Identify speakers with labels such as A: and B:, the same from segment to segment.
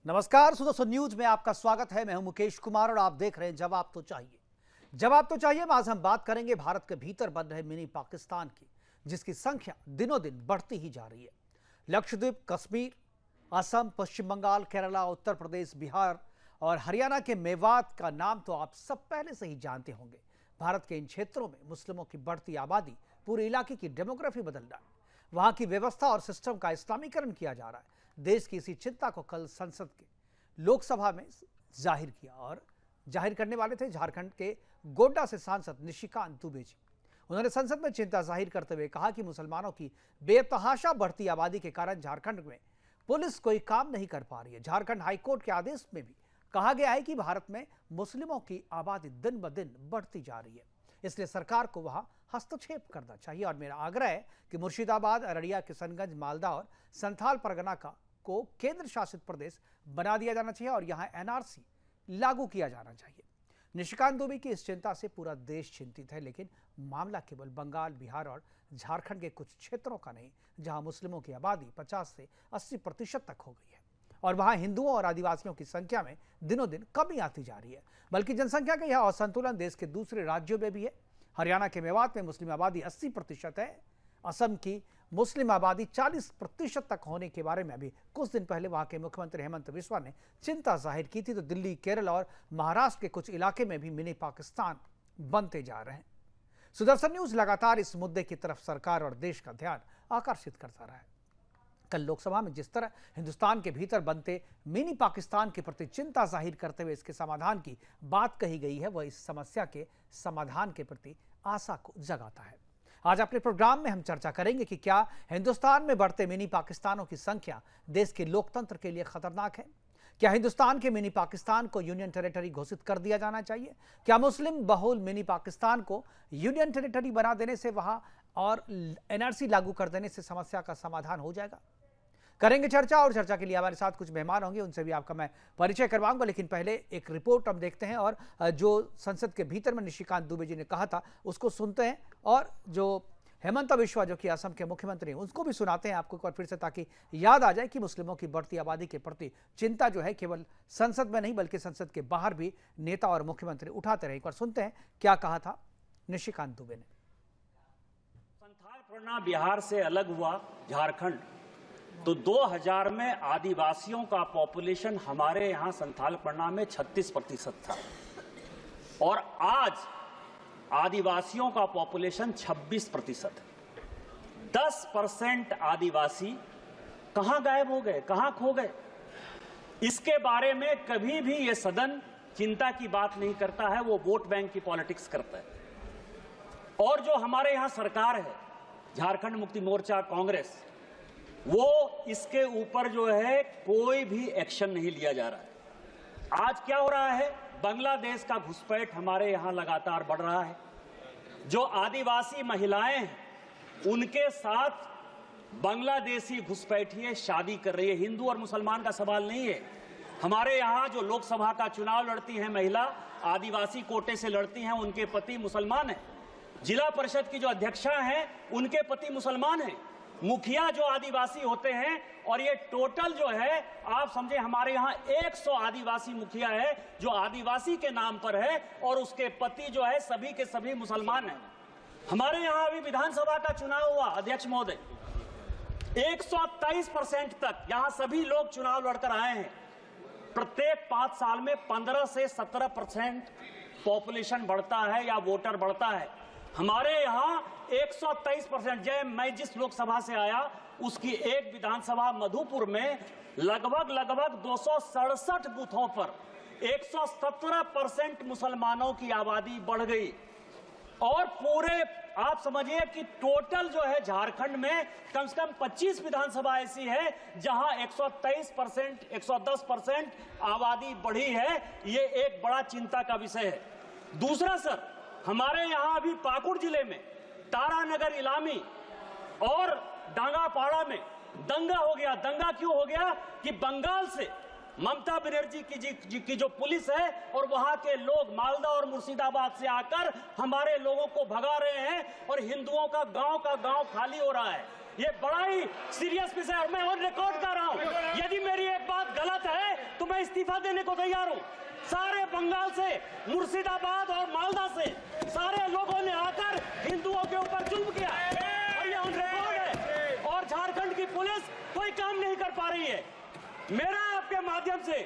A: नमस्कार दोस्तों, न्यूज में आपका स्वागत है। मैं हूं मुकेश कुमार और आप देख रहे हैं जवाब तो चाहिए। जवाब तो चाहिए में आज हम बात करेंगे भारत के भीतर बन रहे मिनी पाकिस्तान की, जिसकी संख्या दिनों दिन बढ़ती ही जा रही है। लक्षद्वीप, कश्मीर, असम, पश्चिम बंगाल, केरला, उत्तर प्रदेश, बिहार और हरियाणा के मेवात का नाम तो आप सब पहले से ही जानते होंगे। भारत के इन क्षेत्रों में मुस्लिमों की बढ़ती आबादी पूरे इलाके की डेमोग्राफी बदल रहा है। वहां की व्यवस्था और सिस्टम का इस्लामीकरण किया जा रहा है। देश की इसी चिंता को कल संसद के लोकसभा में जाहिर किया और जाहिर करने वाले थे झारखंड के गोड्डा से सांसद निशिकांत दुबे जी। उन्होंने संसद में चिंता जाहिर करते हुए कहा कि मुसलमानों की बेतहाशा बढ़ती आबादी के कारण झारखंड में पुलिस कोई काम नहीं कर पा रही है। झारखंड हाईकोर्ट के आदेश में भी कहा गया है कि भारत में मुस्लिमों की आबादी दिन ब दिन बढ़ती जा रही है, इसलिए सरकार को वहां हस्तक्षेप करना चाहिए। और मेरा आग्रह है कि मुर्शिदाबाद, अररिया, किशनगंज, मालदा और संथाल परगना को केंद्र शासित प्रदेश बना दिया जाना चाहिए और यहां एनआरसी लागू किया जाना चाहिए। निशिकांत दुबे की इस चिंता से पूरा देश चिंतित है, लेकिन मामला केवल बंगाल, बिहार और झारखंड के कुछ क्षेत्रों का नहीं, जहां मुस्लिमों की आबादी 50 से 80% तक हो गई है और वहां हिंदुओं और आदिवासियों की संख्या में दिनों दिन कमी आती जा रही है। बल्कि जनसंख्या का यह असंतुलन देश के दूसरे राज्यों में भी है। हरियाणा के मेवात में मुस्लिम आबादी 80% है। असम की मुस्लिम आबादी 40% तक होने के बारे में अभी कुछ दिन पहले वहां के मुख्यमंत्री हेमंत बिस्वा ने चिंता जाहिर की थी। तो दिल्ली, केरल और महाराष्ट्र के कुछ इलाके में भी मिनी पाकिस्तान बनते जा रहे हैं। सुदर्शन न्यूज लगातार इस मुद्दे की तरफ सरकार और देश का ध्यान आकर्षित करता रहा है। कल लोकसभा में जिस तरह हिंदुस्तान के भीतर बनते मिनी पाकिस्तान के प्रति चिंता जाहिर करते हुए इसके समाधान की बात कही गई है, वह इस समस्या के समाधान के प्रति आशा को जगाता है। आज अपने प्रोग्राम में हम चर्चा करेंगे कि क्या हिंदुस्तान में बढ़ते मिनी पाकिस्तानों की संख्या देश के लोकतंत्र के लिए खतरनाक है? क्या हिंदुस्तान के मिनी पाकिस्तान को यूनियन टेरिटरी घोषित कर दिया जाना चाहिए? क्या मुस्लिम बहुल मिनी पाकिस्तान को यूनियन टेरिटरी बना देने से वहां और एनआरसी लागू कर देने से समस्या का समाधान हो जाएगा? करेंगे चर्चा और चर्चा के लिए हमारे साथ कुछ मेहमान होंगे, उनसे भी आपका मैं परिचय करवाऊंगा। लेकिन पहले एक रिपोर्ट हम देखते हैं और जो संसद के भीतर में निशिकांत दुबे जी ने कहा था उसको सुनते हैं और जो हेमंत बिस्वा जो कि असम के मुख्यमंत्री हैं उसको भी सुनाते हैं आपको एक बार फिर से, ताकि याद आ जाए कि मुस्लिमों की बढ़ती आबादी के प्रति चिंता जो है केवल संसद में नहीं बल्कि संसद के बाहर भी नेता और मुख्यमंत्री उठाते रहे। एक बार सुनते हैं क्या कहा था निशिकांत दुबे ने।
B: संथाल परगना बिहार से अलग हुआ झारखंड, तो 2000 में आदिवासियों का पॉपुलेशन हमारे यहां संथाल परगना में 36% था और आज आदिवासियों का पॉपुलेशन 26%। 10% आदिवासी कहां गायब हो गए, कहां खो गए? इसके बारे में कभी भी यह सदन चिंता की बात नहीं करता है, वो वोट बैंक की पॉलिटिक्स करता है। और जो हमारे यहां सरकार है, झारखंड मुक्ति मोर्चा, कांग्रेस, वो इसके ऊपर जो है कोई भी एक्शन नहीं लिया जा रहा है। आज क्या हो रहा है? बांग्लादेश का घुसपैठ हमारे यहां लगातार बढ़ रहा है। जो आदिवासी महिलाएं हैं उनके साथ बांग्लादेशी घुसपैठिए शादी कर रही है। हिंदू और मुसलमान का सवाल नहीं है। हमारे यहां जो लोकसभा का चुनाव लड़ती हैं महिला, आदिवासी कोटे से लड़ती हैं, उनके पति मुसलमान हैं। जिला परिषद की जो अध्यक्षा हैं उनके पति मुसलमान हैं। मुखिया जो आदिवासी होते हैं, और ये टोटल जो है आप समझे हमारे यहाँ 100 आदिवासी मुखिया है जो आदिवासी के नाम पर है और उसके पति जो है सभी के सभी मुसलमान हैं। हमारे यहाँ अभी विधानसभा का चुनाव हुआ, अध्यक्ष महोदय, 123% तक यहाँ सभी लोग चुनाव लड़कर आए हैं। प्रत्येक 5 साल में 15 से 17% पॉपुलेशन बढ़ता है या वोटर बढ़ता है। हमारे यहाँ 123%। मैं जिस लोकसभा से आया उसकी एक विधानसभा मधुपुर में लगभग 267 बूथों पर 117% मुसलमानों की आबादी बढ़ गई। और पूरे आप समझिए कि टोटल जो है झारखंड में कम से कम 25 विधानसभा ऐसी है जहां 123%, 110% आबादी बढ़ी है। ये एक बड़ा चिंता का विषय है। दूसरा सर, हमारे यहां अभी पाकुड़ जिले में तारानगर, इलामी और डांगापाड़ा में दंगा हो गया। दंगा क्यों हो गया कि बंगाल से ममता बनर्जी की जो पुलिस है और वहां के लोग मालदा और मुर्शिदाबाद से आकर हमारे लोगों को भगा रहे हैं और हिंदुओं का गांव खाली हो रहा है। ये बड़ा ही सीरियस विषय है और मैं ऑन रिकॉर्ड कर रहा हूं। यदि मेरी एक बात गलत है इस्तीफा देने को तैयार हूं। सारे बंगाल से, मुर्शिदाबाद और मालदा से सारे लोगों ने आकर हिंदुओं के ऊपर जुल्म किया और ये ऑन रिकॉर्ड है। और झारखंड की पुलिस कोई काम नहीं कर पा रही है। मेरा आपके माध्यम से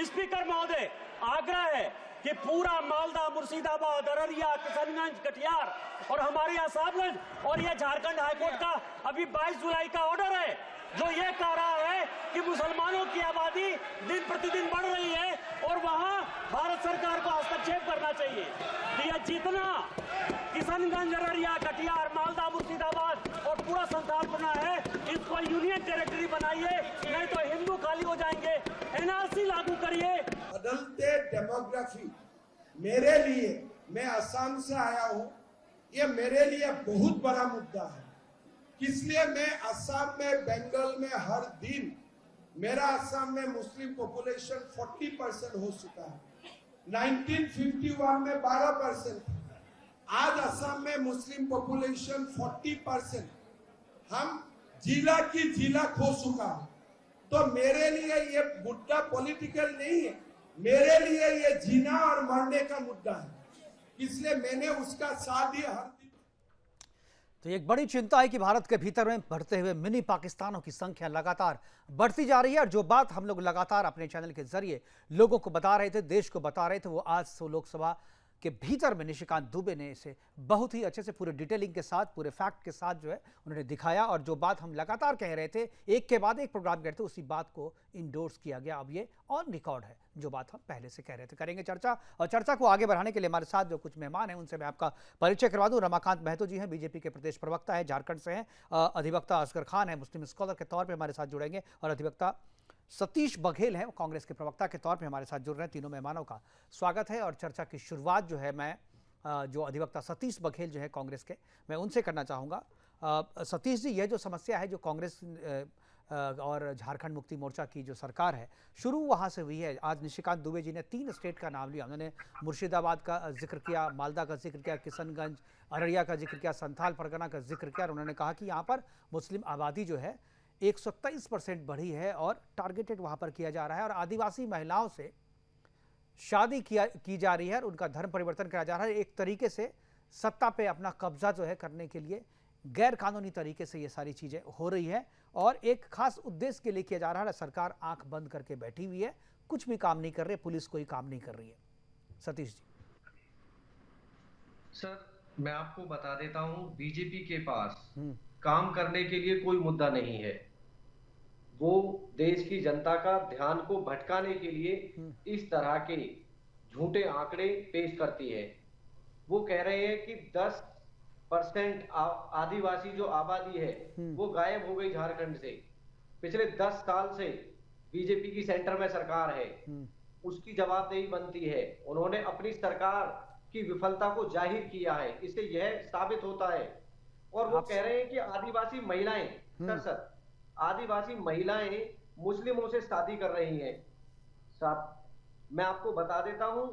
B: स्पीकर महोदय आग्रह है कि पूरा मालदा, मुर्शिदाबाद, अररिया, किशनगंज, कटिहार और हमारे यहाँ साहबगंज और ये झारखंड हाईकोर्ट का अभी 22 जुलाई का ऑर्डर है जो ये कह रहा है कि मुसलमानों की आबादी दिन प्रतिदिन बढ़ रही है और वहां भारत सरकार को हस्तक्षेप करना चाहिए। तो यह जितना किशनगंज, अररिया, कटिहार, मालदा, मुर्शिदाबाद और पूरा संथाल बना है, इसको यूनियन टेरिटरी बनाइए, नहीं तो हिंदू खाली हो जाएंगे। एनआरसी लागू करिए।
C: बदलते डेमोग्राफी मेरे लिए, मैं असम से आया हूं, ये मेरे लिए बहुत बड़ा मुद्दा है। इसलिए मैं असम में, बंगाल में हर दिन, मेरा असम में मुस्लिम पॉपुलेशन 40% हो चुका है। 1951 में 12%, आज असम में मुस्लिम पॉपुलेशन 40%, हम जिला की जिला खो चुका है। तो मेरे लिए ये मुद्दा पॉलिटिकल नहीं है, मेरे लिए ये जीना और मरने का मुद्दा है। इसलिए मैंने उसका साथ दिया हर दिन।
A: तो एक बड़ी चिंता है कि भारत के भीतर में बढ़ते हुए मिनी पाकिस्तानों की संख्या लगातार बढ़ती जा रही है। और जो बात हम लोग लगातार अपने चैनल के जरिए लोगों को बता रहे थे, देश को बता रहे थे, वो आज लोकसभा के भीतर में निशिकांत दुबे ने इसे बहुत ही अच्छे से पूरे डिटेलिंग के साथ, पूरे फैक्ट के साथ जो है उन्होंने दिखाया। और जो बात हम लगातार कह रहे थे, एक के बाद एक प्रोग्राम करते, उसी बात को इंडोर्स किया गया। अब ये ऑन रिकॉर्ड है जो बात हम पहले से कह रहे थे। करेंगे चर्चा, और चर्चा को आगे बढ़ाने के लिए हमारे साथ जो कुछ मेहमान हैं उनसे मैं आपका परिचय करवा दूं। रमाकांत महतो जी हैं, बीजेपी के प्रदेश प्रवक्ता है, झारखंड से हैं। अधिवक्ता असगर खान है, मुस्लिम स्कॉलर के तौर पर हमारे साथ जुड़ेंगे। और अधिवक्ता सतीश बघेल हैं, कांग्रेस के प्रवक्ता के तौर पे हमारे साथ जुड़ रहे हैं। तीनों मेहमानों का स्वागत है। और चर्चा की शुरुआत जो है मैं जो अधिवक्ता सतीश बघेल जो है कांग्रेस के, मैं उनसे करना चाहूँगा। सतीश जी, यह जो समस्या है जो कांग्रेस और झारखंड मुक्ति मोर्चा की जो सरकार है, शुरू वहाँ से हुई है। आज निशिकांत दुबे जी ने 3 स्टेट का नाम लिया। उन्होंने मुर्शिदाबाद का जिक्र किया, मालदा का जिक्र किया, किशनगंज, अररिया का जिक्र किया, संथाल परगना का जिक्र किया। और उन्होंने कहा कि यहाँ पर मुस्लिम आबादी जो है 127% बढ़ी है और टारगेटेड वहाँ पर किया जा रहा है। और आदिवासी महिलाओं से शादी की जा रही है और उनका धर्म परिवर्तन किया जा रहा है। एक तरीके से सत्ता पे अपना कब्जा जो है करने के लिए गैर कानूनी तरीके से ये सारी चीज़ें हो रही है और एक खास उद्देश्य के लिए किया जा रहा है। सरकार आंख बंद करके बैठी हुई है, कुछ भी काम नहीं कर रही, पुलिस कोई काम नहीं कर रही है। सतीश जी।
D: सर, मैं आपको बता देता हूं, बीजेपी के पास काम करने के लिए कोई मुद्दा नहीं है। वो देश की जनता का ध्यान को भटकाने के लिए इस तरह के झूठे आंकड़े पेश करती है। वो कह रहे हैं कि 10% आदिवासी जो आबादी है वो गायब हो गई झारखंड से। पिछले 10 साल से बीजेपी की सेंटर में सरकार है, उसकी जवाबदेही बनती है। उन्होंने अपनी सरकार की विफलता को जाहिर किया है, इससे यह साबित होता है। और वो कह रहे हैं कि आदिवासी महिलाएं, सर आदिवासी महिलाएं मुस्लिमों से शादी कर रही हैं। साहब, मैं आपको बता देता हूं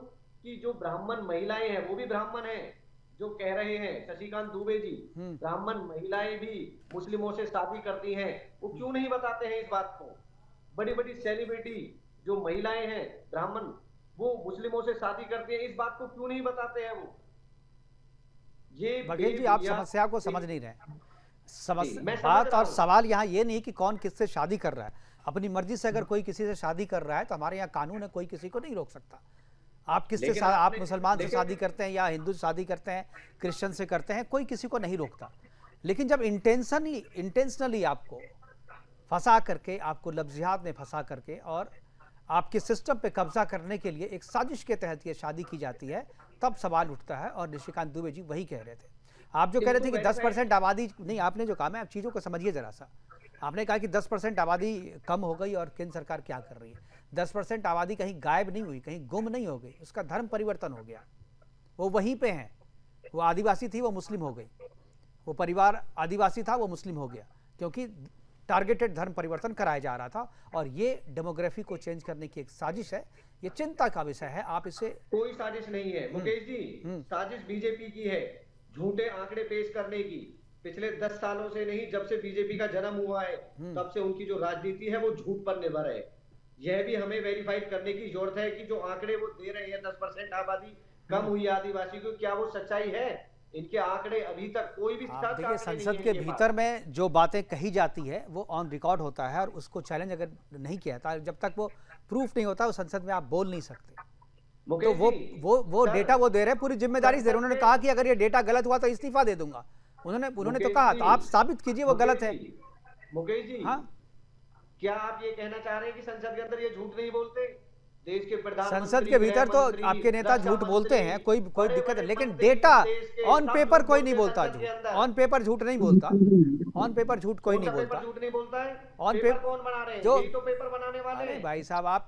D: कि जो ब्राह्मण महिलाएं हैं वो भी ब्राह्मण हैं। जो कह रहे हैं शशिकांत दुबे जी, ब्राह्मण महिलाएं भी मुस्लिमों से शादी करती हैं, वो क्यों नहीं बताते हैं इस बात को? बड़ी बड़ी सेलिब्रिटी जो महिलाएं हैं ब्राह्मण, वो मुस्लिमों से शादी करती हैं, इस बात को क्यों नहीं बताते हैं वो? ये
A: बघेल जी, आप समस्या को समझ नहीं रहे। बात और सवाल यहाँ ये नहीं कि कौन किससे शादी कर रहा है। अपनी मर्जी से अगर कोई किसी से शादी कर रहा है तो हमारे यहाँ कानून है, कोई किसी को नहीं रोक सकता। आप किससे, आप मुसलमान से शादी करते हैं या हिंदू से शादी करते हैं, क्रिश्चियन से करते हैं, कोई किसी को नहीं रोकता। लेकिन जब इंटेंशनली आपको फंसा करके, आपको लफ्जियात में फंसा करके और आपके सिस्टम पे कब्जा करने के लिए एक साजिश के तहत ये शादी की जाती है, तब सवाल उठता है। और निशिकांत दुबे जी वही कह रहे थे। आप जो कह रहे थे कि 10% आबादी नहीं, आपने जो कहा, मैं आप चीज़ों को समझिए जरा सा। आपने कहा कि 10% आबादी कम हो गई और केंद्र सरकार क्या कर रही है। 10% आबादी कहीं गायब नहीं हुई, कहीं गुम नहीं हो गई, उसका धर्म परिवर्तन हो गया। वो वहीं पे हैं। वो आदिवासी थी, वो मुस्लिम हो गई। वो परिवार आदिवासी था, वो मुस्लिम हो गया, क्योंकि टारगेटेड धर्म परिवर्तन कराया जा रहा था। और ये डेमोग्राफी को चेंज करने की एक साजिश है। ये चिंता का विषय है। आप इसे,
D: कोई साजिश नहीं है मुकेश जी, साजिश बीजेपी की है झूठे आंकड़े पेश करने की। पिछले 10 सालों से नहीं, जब से बीजेपी का जन्म हुआ है तब से उनकी जो राजनीति है वो झूठ पर निर्भर है। यह भी हमें वेरीफाइड करने की जरूरत है कि जो आंकड़े वो दे रहे हैं 10% आबादी कम हुई आदिवासी को, क्या वो सच्चाई है? इनके आंकड़े अभी तक कोई भी
A: आप
D: छात्र
A: देखिए,
D: आंकड़े नहीं
A: संसद
D: है
A: के
D: इनके
A: भीतर
D: पास।
A: में जो बातें कही जाती है वो ऑन रिकॉर्ड होता है, और उसको चैलेंज अगर नहीं किया जाता, जब तक वो प्रूफ नहीं होता, वो संसद में आप बोल नहीं सकते। तो
D: मुकेश
A: वो
D: जी,
A: वो
D: सर,
A: डेटा वो दे रहे हैं, पूरी जिम्मेदारी से दे रहे हैं। उन्होंने
D: संसद
A: कहा कि अगर ये डेटा गलत हुआ तो इस्तीफा दे दूंगा। उन्होंने तो
D: मुकेश
A: कहा,
D: जी,
A: तो आप साबित कीजिए वो गलत है।
D: मुकेश जी,
A: हाँ,
D: क्या आप ये कहना चाह रहे हैं कि संसद के अंदर ये झूठ नहीं बोलते? देश के प्रधानमंत्री,
A: संसद के भीतर तो
D: गृह
A: आपके नेता
D: मंत्री,
A: झूठ बोलते
D: रक्षा
A: हैं, कोई
D: मंत्री,
A: दिक्कत है,
D: बड़े-बड़े
A: लेकिन
D: मंत्री
A: डेटा
D: देश के
A: ऑन
D: सब
A: पेपर
D: झूठ
A: कोई नहीं
D: बोलते
A: बोलता
D: संसद के
A: झूठ।
D: अंदर।
A: ऑन पेपर झूठ नहीं बोलता, ऑन पेपर झूठ कोई
D: कौन
A: नहीं
D: सा पेपर
A: बोलता।
D: झूठ नहीं बोलता है?
A: ऑन
D: पेपर
A: पेपर
D: कौन बना रहे हैं?
A: जो
D: यही तो पेपर बनाने वाले
A: अरे
D: हैं।
A: भाई साहब, आप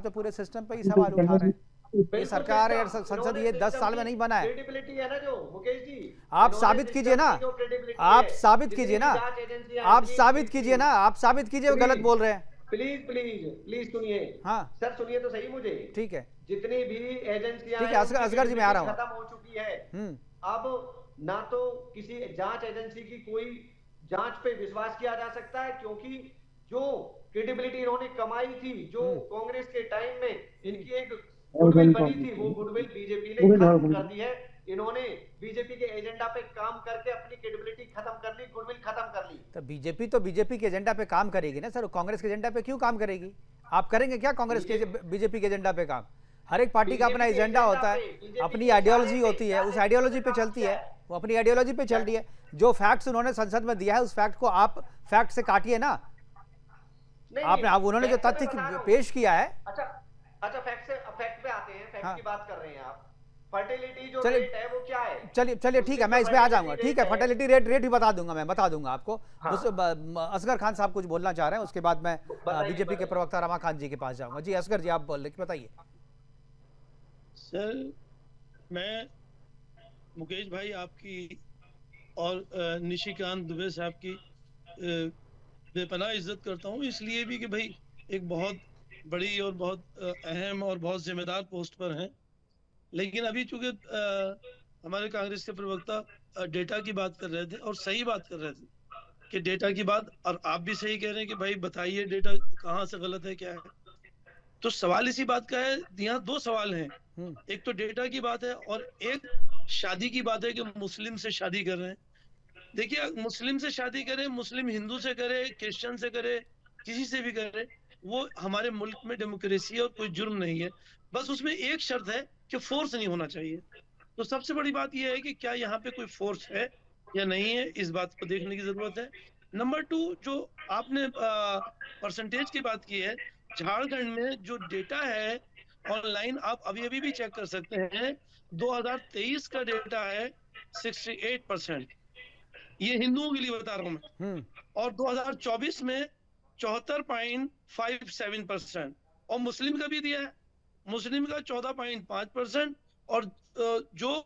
A: तो पूरे सिस्टम पे ही सवाल उठा रहे हैं। ये
D: बिल्कुल
A: सरकार और
D: सिस्टम,
A: संसद
D: इन्होंने
A: ये 10 साल में
D: सिस्टम
A: नहीं
D: की
A: बना है।
D: क्रेडिबिलिटी है ना जो मुकेश जी,
A: आप
D: इन्होंने
A: साबित कीजिए
D: सिस्टम
A: ना,
D: की जो credibility
A: आप
D: है,
A: साबित
D: जितनी
A: कीजिए
D: भी
A: ना,
D: जांच एजेंसियां
A: आप
D: हैं,
A: साबित कीजिए ना, आप साबित कीजिए वो गलत बोल रहे हैं।
D: प्लीज प्लीज प्लीज सुनिए।
A: हाँ,
D: सर सुनिए तो सही मुझे।
A: ठीक है,
D: जितनी भी एजेंसियां
A: ठीक है,
D: हैं,
A: असगर जी, मैं आ रहा हूँ।
D: खत्म हो चुकी है।
A: हम्म,
D: अब ना तो किसी जांच एजेंसी की कोई जांच पे विश्वास किया जा सकता है, क्योंकि जो क्रेडिबिलिटी इन्होंने कमाई थी, जो कांग्रेस के टाइम में इनकी एक गुडविल बनी थी, वो गुडविल बीजेपी ने खत्म कर दी है। इन्होंने बीजेपी के एजेंडा पे काम करके अपनी क्रेडिबिलिटी खत्म कर ली, गुडविल खत्म कर ली।
A: तो बीजेपी के एजेंडा पे काम करेगी ना सर, कांग्रेस के एजेंडा पे क्यों काम करेगी? आप करेंगे क्या कांग्रेस के बीजेपी के एजेंडा पे काम? हर एक पार्टी का अपना एजेंडा होता है, अपनी आइडियोलॉजी होती है, उस आइडियोलॉजी पे चलती है, वो अपनी आइडियोलॉजी पे चल रही है। जो फैक्ट्स उन्होंने संसद में दिया है, उस फैक्ट को आप फैक्ट से काटिए ना। आपने अब उन्होंने जो तथ्य पेश किया है,
D: अच्छा फैक्ट पे आते हैं, फैक्ट
A: हाँ,
D: की बात कर रहे हैं आप। फर्टिलिटी जो
A: चलिए,
D: रेट है वो क्या है?
A: चलिए ठीक है, मैं इस पे आ जाऊंगा। ठीक है, फर्टिलिटी रेट भी बता दूंगा, मैं बता दूंगा आपको।
D: हाँ।
A: असगर खान साहब कुछ बोलना चाह रहे हैं, उसके बाद मैं
D: बताइए,
A: बीजेपी के
D: बताइए।
A: प्रवक्ता रमाकांत जी के पास जाऊंगा। जी असगर जी, आप बोल रहे, बताइए।
E: सर, मैं मुकेश भाई आपकी और निशिकांत दुबे साहब की बेपनाह इज्जत करता हूँ, इसलिए भी कि भाई एक बहुत बड़ी और बहुत अहम और बहुत जिम्मेदार पोस्ट पर हैं। लेकिन अभी चूंकि हमारे कांग्रेस के प्रवक्ता डेटा की बात कर रहे थे और सही बात कर रहे थे कि डेटा की बात, और आप भी सही कह रहे हैं कि भाई बताइए डेटा कहाँ से गलत है, क्या है। तो सवाल इसी बात का है, यहाँ दो सवाल हैं, एक तो डेटा की बात है और एक शादी की बात है कि मुस्लिम से शादी कर रहे हैं। देखिए, मुस्लिम से शादी करे, मुस्लिम हिंदू से करे, क्रिश्चियन से करे, किसी से भी करे, वो हमारे मुल्क में डेमोक्रेसी है और कोई जुर्म नहीं है। बस उसमें एक शर्त है कि फोर्स नहीं होना चाहिए। तो सबसे बड़ी बात यह है कि क्या यहाँ पे कोई फोर्स है या नहीं है, इस बात को देखने की जरूरत है। नंबर 2, जो आपने परसेंटेज की बात की है, झारखंड में जो डेटा है ऑनलाइन, आप अभी भी चेक कर सकते हैं, 2023 का डेटा है 68%। ये हिंदुओं के लिए बता रहा हूं मैं। और 2024 में 74.57%, और मुस्लिम का भी दिया है, मुस्लिम का 14.5%। और जो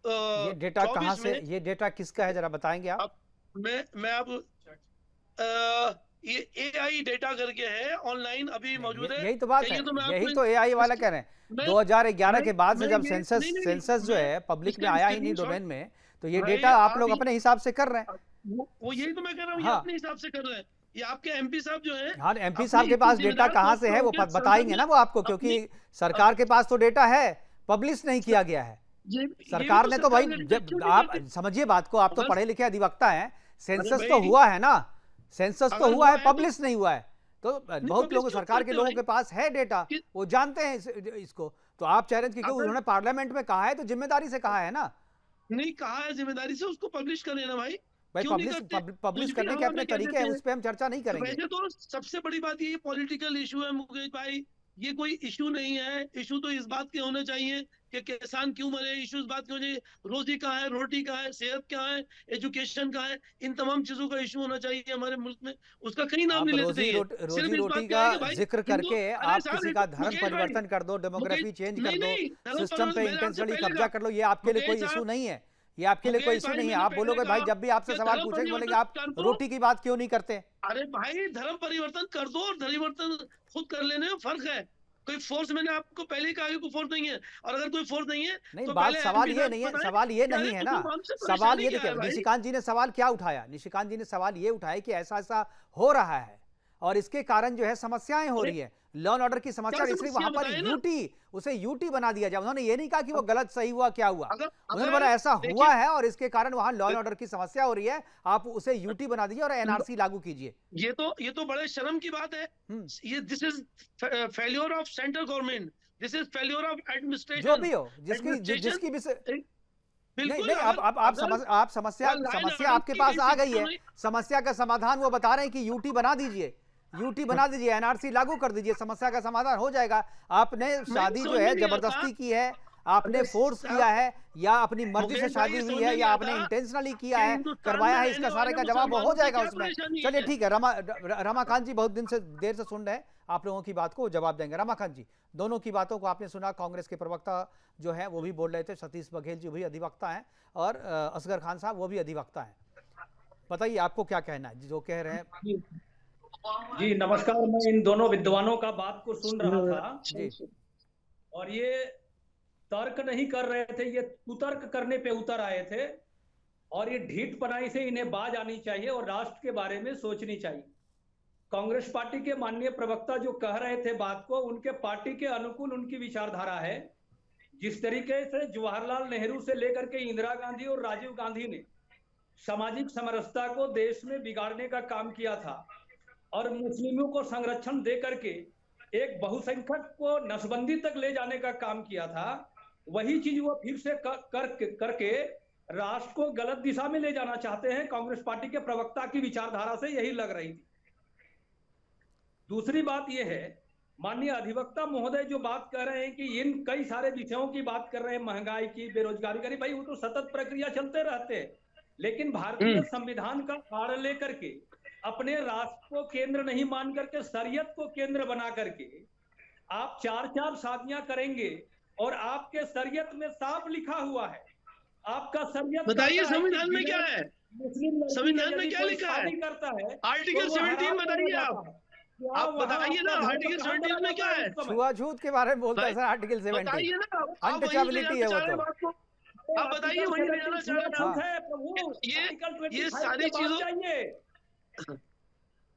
A: ये डेटा कहाँ से, ये डेटा किसका है, जरा बताएंगे आप?
E: मैं आप ये AI डेटा करके है, ऑनलाइन अभी मौजूद है।
A: यही तो बात है,
E: तो
A: यही तो AI वाला कह रहे हैं। 2011 के बाद से जब सेंसस जो है पब्लिक में आया ही नहीं डोमेन में, तो ये डेटा आप लोग अपने हिसाब से कर रहे हैं।
E: वो यही तो मैं कह रहा हूँ, ये अपने हिसाब से कर रहे हैं। ये आपके MP साहब जो है,
A: हाँ, MP साहब के पास डेटा कहाँ से है वो बताएंगे ना वो आपको, क्योंकि सरकार के पास तो डेटा है, पब्लिश नहीं किया गया है। सरकार ने तो भाई, जब आप समझिए बात को, आप तो पढ़े लिखे अधिवक्ता हैं, सेंसस तो हुआ है ना, सेंसस तो हुआ है, पब्लिश नहीं हुआ है। तो बहुत लोगों, सरकार के लोगों के पास है डेटा, वो जानते हैं इसको। तो आप चैलेंज की, क्योंकि उन्होंने पार्लियामेंट में कहा है तो जिम्मेदारी से कहा है ना।
E: नहीं कहा है जिम्मेदारी से, उसको पब्लिश कर देना भाई।
A: पब्लिश करने के अपने तरीके हैं, उस पर हम चर्चा नहीं करेंगे।
E: वैसे तो सबसे बड़ी बात ये पॉलिटिकल इशू है मुकेश भाई, ये कोई इशू नहीं है। इशू तो इस बात के होने चाहिए कि किसान क्यों मरे, इशू इस बात के होने चाहिए रोजी कहाँ है, रोटी कहाँ है, सेहत कहाँ है, एजुकेशन कहाँ है, इन तमाम चीजों का इशू होना चाहिए हमारे मुल्क में। उसका कहीं नाम नहीं लेते।
A: रोजी रोटी का जिक्र करके आप किसी का धर्म परिवर्तन कर दो, डेमोग्राफी चेंज कर दो, सिस्टम पे इंटेंशनली कब्जा कर लो, ये आपके लिए कोई इशू नहीं है। ये आपके लिए कोई इशू नहीं है। आप बोलोगे भाई, जब भी आपसे सवाल पूछेंगे बोलेंगे आप रोटी की बात क्यों नहीं करते?
E: अरे भाई, धर्म परिवर्तन कर दो, और परिवर्तन खुद कर लेने में फर्क है। कोई फोर्स, मैंने आपको पहले ही कहा कि कोई फोर्स नहीं है, और अगर कोई फोर्स नहीं है
A: नहीं,
E: तो
A: बात सवाल ये नहीं है, सवाल ये नहीं है ना। सवाल ये देखिए, निशिकांत जी ने सवाल क्या उठाया, निशिकांत जी ने सवाल ये उठाया कि ऐसा ऐसा हो रहा है, और इसके कारण जो है समस्याएं हो रही है, लॉ एंड ऑर्डर की समस्या,
E: क्या
A: इसलिए
E: समस्या
A: वहां पर
E: बताइए ना?
A: यूटी, उसे यूटी बना दिया जाए। उन्होंने ये नहीं कहा कि वो गलत सही हुआ क्या हुआ, उन्होंने
E: अगर
A: बोला ऐसा
E: देखिए,
A: हुआ है और इसके कारण वहां लॉ एंड ऑर्डर की समस्या हो रही है, आप उसे यूटी बना दीजिए और एनआरसी लागू कीजिए।
E: ये तो बड़े शर्म की बात है। ये this is failure of central government, this is failure of administration.
A: जो भी हो, जिसकी भी नहीं
E: बिल्कुल।
A: नहीं, आप समस्या आपके पास आ गई है, समस्या का समाधान वो बता रहे हैं कि यूटी बना दीजिए, यूटी बना दीजिए, एनआरसी लागू कर दीजिए, समस्या का समाधान हो जाएगा। आपने शादी जो है जबरदस्ती की है, आपने फोर्स किया है, या अपनी मर्जी से शादी हुई है, या आपने इंटेंशनली किया है, करवाया है, इसका सारे का जवाब हो जाएगा उसमें। चलिए ठीक है, रमाकांत जी बहुत देर से सुन रहे हैं, आप लोगों की बात को जवाब देंगे। रमाकांत जी, दोनों की बातों को आपने सुना, कांग्रेस के प्रवक्ता जो है वो भी बोल रहे थे, सतीश बघेल जी भी अधिवक्ता हैं, और असगर खान साहब वो भी अधिवक्ता हैं। बताइए आपको क्या कहना है जो कह रहे हैं।
F: जी नमस्कार, मैं इन दोनों विद्वानों का बात को सुन रहा था
A: जी,
F: और ये तर्क नहीं कर रहे थे, ये कुतर्क करने पे उतर आए थे, और ये ढीठ पनाई से इन्हें बाज आनी चाहिए और राष्ट्र के बारे में सोचनी चाहिए। कांग्रेस पार्टी के माननीय प्रवक्ता जो कह रहे थे बात को, उनके पार्टी के अनुकूल उनकी विचारधारा है। जिस तरीके से जवाहरलाल नेहरू से लेकर के इंदिरा गांधी और राजीव गांधी ने सामाजिक समरसता को देश में बिगाड़ने का काम किया था और मुस्लिमों को संरक्षण दे करके एक बहुसंख्यक को नसबंदी तक ले जाने का काम किया था, वही चीज वो फिर से करके राष्ट्र को गलत दिशा में ले जाना चाहते हैं। कांग्रेस पार्टी के प्रवक्ता की विचारधारा से यही लग रही थी। दूसरी बात यह है, माननीय अधिवक्ता महोदय जो बात कर रहे हैं कि इन कई सारे विषयों की बात कर रहे हैं, महंगाई की, बेरोजगारी की, भाई वो तो सतत प्रक्रिया चलते रहते हैं, लेकिन भारतीय संविधान का आड़ लेकर के अपने राष्ट्र को केंद्र नहीं मान करके शरीयत को केंद्र बना करके आप चार शादियां करेंगे, और आपके शरीयत में साफ लिखा हुआ है, आपका शरीयत
E: बताइए संविधान में क्या है,
F: मुस्लिम
E: संविधान में क्या लिखा है,
F: करता है
E: आर्टिकल 17 बताइए आप बताइए ना, आर्टिकल 17 में क्या है।
A: छुआछूत के बारे में बोलता है सर, आर्टिकल 17
E: बताइए ना,
A: अनटचेबिलिटी है वो तो।
E: आप बताइए वही ले जाना चाह रहे हैं। ये सारी चीजों,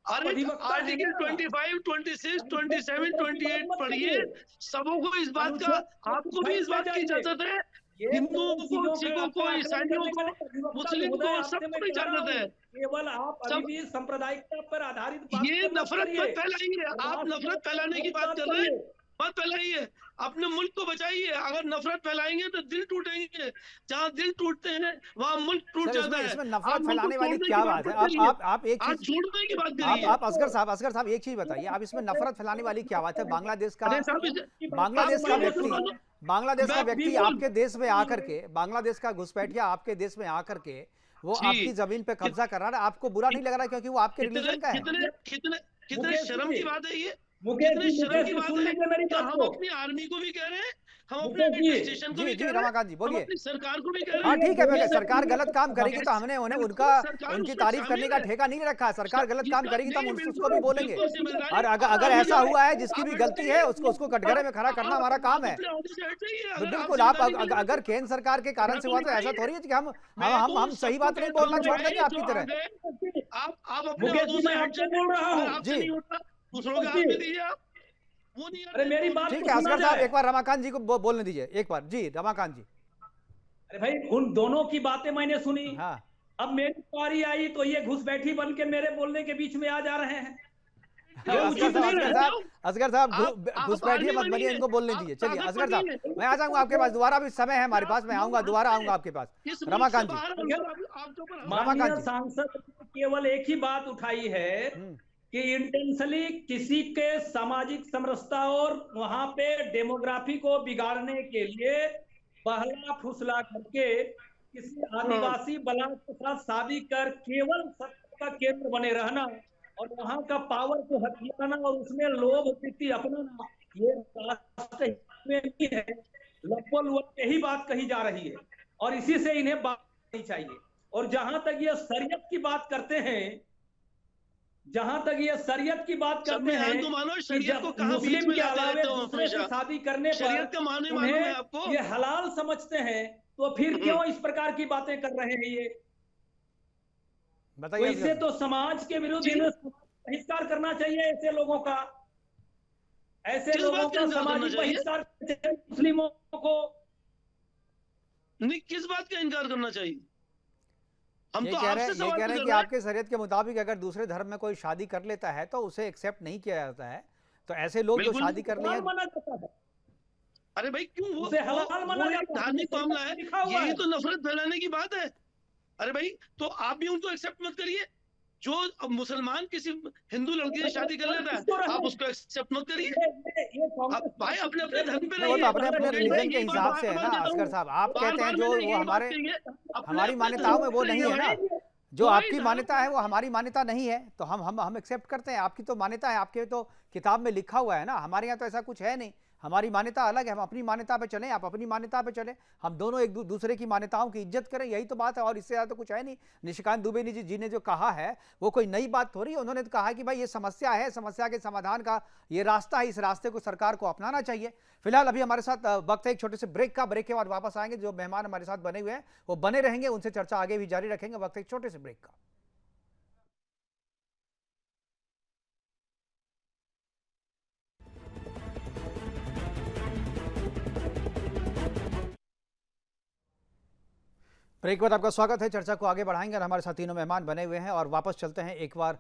E: आर्टिकल 25, 26, 27, 28 पढ़िए, सबको इस बात का, आपको भी इस बात की इजाजत है, हिंदुओं को, सिखों को, ईसाइयों को, मुस्लिम को, सबको इजाजत है।
F: केवल आप अभी भी सांप्रदायिकता पर आधारित
E: ये नफरत मत फैलाइए, आप नफरत फैलाने की बात कर रहे हैं, मत फैलाइए, अपने मुल्क को बचाइए। अगर नफरत फैलाएंगे तो दिल टूटेंगे, जहाँ दिल टूटते हैं वहाँ मुल्क टूट जाता है।
A: इसमें नफरत फैलाने वाली क्या बात है? आप एक चीज
E: छोड़ने की बात करिए।
A: आप असगर साहब एक चीज बताइए, आप इसमें नफरत फैलाने वाली क्या बात है? बांग्लादेश का व्यक्ति आपके देश में आकर के, बांग्लादेश का घुसपैठिया आपके देश में आकर के वो आपकी जमीन पे कब्जा कर रहा है, आपको बुरा नहीं लग रहा क्योंकि वो आपके रिलीजन का है?
E: कितने शर्म की बात है ये,
F: कितने
E: शर्म की बात है कि हम अपनी आर्मी को भी कह रहे हैं, हम अपने एडमिनिस्ट्रेशन को भी कह रहे हैं,
A: रमाकांत जी बोलिए,
E: अपनी सरकार को भी कह रहे हैं।
A: हाँ ठीक है, सरकार गलत काम करेगी तो हमने उन्हें उनकी तारीफ करने का ठेका नहीं रखा। सरकार गलत काम करेगी तो हम उसको भी बोलेंगे, और अगर ऐसा हुआ है जिसकी भी गलती है उसको कटघरे में खड़ा करना हमारा काम है। बिल्कुल, आप अगर केंद्र सरकार के कारण से हुआ तो ऐसा थोड़ी है कि हम सही बात नहीं बोलना छोड़ देंगे आपकी तरह।
E: आप अपने जी दूसरों का हाथ में दीजिए आप, वो नहीं।
F: अरे मेरी बात
A: ठीक है असगर साहब, एक बार रमाकांत जी को बोलने दीजिए एक बार। जी रमाकांत जी।
F: अरे भाई उन दोनों की बातें मैंने सुनी,
A: हाँ,
F: अब मेरी बारी आई तो ये घुसपैठी बन के मेरे बोलने के बीच में आ जा रहे हैं।
A: असगर साहब घुसपैठिए मत बनिए, इनको बोलने दीजिए। चलिए असगर साहब, मैं आ जाऊंगा आपके पास दोबारा, भी समय है हमारे पास, मैं आऊंगा, दोबारा आऊंगा आपके पास। रमाकांत जी।
F: माननीय सांसद केवल एक ही बात उठाई है कि इंटेंशनली किसी के सामाजिक समरसता और वहां पे डेमोग्राफी को बिगाड़ने के लिए बहला फुसला करके किसी आदिवासी बलात् के साथ शादी कर केवल सत्ता का केंद्र बने रहना और वहां का पावर को हथियाना और उसमें लोभ वृत्ति अपनाना, ये राष्ट्र में नहीं है। लपोलुप यही बात कही जा रही है और इसी से इन्हें बात करनी चाहिए। और जहां तक ये शरीयत की बात करते हैं,
E: शरीयत को कहां
F: मुस्लिम के अलावा दूसरे से शादी करने
E: शरीयत का माने मालूम है आपको,
F: ये हलाल समझते हैं, तो फिर क्यों इस प्रकार की बातें कर रहे हैं? ये
A: बताइए।
F: इससे तो समाज के विरुद्ध बहिष्कार करना चाहिए ऐसे लोगों का, ऐसे
E: किस
F: लोगों
E: बात का
F: का
E: इनकार करना
F: सामाजिक
E: चाहिए?
F: बहिष्कार करना चाहिए मुस्लिमों को।
E: नहीं, किस बात का इनकार करना चाहिए? हम
A: ये
E: तो
A: कह रहे
E: आपसे
A: हैं ये
E: सवाल
A: कह रहे
E: कर
A: हैं कि
E: रहे हैं।
A: आपके शरीयत के मुताबिक अगर दूसरे धर्म में कोई शादी कर लेता है तो उसे एक्सेप्ट नहीं किया जाता है, तो ऐसे लोग जो
E: बिल्कुल
A: शादी कर ली
F: हलाल
A: है।
F: माना जाता है,
E: अरे भाई क्यों,
F: उसे हलाल माना
E: वो एक
F: जाता है,
E: धार्मिक मामला है,
F: लिखा हुआ
E: यही
F: है।
E: तो नफरत फैलाने की बात है। अरे भाई तो आप भी उनको एक्सेप्ट मत करिए। जो अब मुसलमान किसी हिंदू लड़की से शादी कर लेता
F: किसको
E: है, आप
F: रहे?
E: उसको एक्सेप्ट मत करिए।
F: ये
E: आप
F: कांग्रेस
E: भाई अपने अपने धर्म पे
A: नहीं, वो तो
E: रहिए।
A: अपने अपने
E: मुकेश
A: रिलीजन
E: भाई,
A: के
E: यही बात
A: हिसाब
E: बार
A: से है
E: बार
A: ना
E: कहता हूँ,
A: असगर साहब। आप
E: बार
A: कहते हैं
E: बार
A: जो
E: मैंने
A: वो
E: यही बात
A: हमारे
E: कही है, अपने
A: हमारी
E: अपने
A: मान्यताओं
E: धर्म
A: में
E: पे
A: वो
E: रहिए
A: नहीं है ना।
E: भाई।
A: जो
E: कोई
A: आपकी
E: धर्म
A: मान्यता है वो हमारी मान्यता नहीं है, तो हम एक्सेप्ट करते हैं। आपकी तो मान्यता है, आपके तो किताब में लिखा हुआ है ना। हमारे यहाँ तो ऐसा कुछ है नहीं, हमारी मान्यता अलग है। हम अपनी मान्यता पे चलें, आप अपनी मान्यता पे चलें, हम दोनों एक दूसरे की मान्यताओं की इज्जत करें, यही तो बात है। और इससे ज़्यादा तो कुछ है नहीं। निशिकांत दुबे जी ने जो कहा है वो कोई नई बात थोड़ी है। उन्होंने तो कहा कि भाई ये समस्या है, समस्या के समाधान का ये रास्ता है, इस रास्ते को सरकार को अपनाना चाहिए। फिलहाल अभी हमारे साथ वक्त है एक छोटे से ब्रेक का। ब्रेक के बाद वापस आएंगे। जो मेहमान हमारे साथ बने हुए हैं वो बने रहेंगे, उनसे चर्चा आगे भी जारी रखेंगे। वक्त एक छोटे से ब्रेक का। ब्रेक के बाद आपका स्वागत है। चर्चा को आगे बढ़ाएंगे और हमारे साथ तीनों मेहमान बने हुए हैं और वापस चलते हैं। एक बार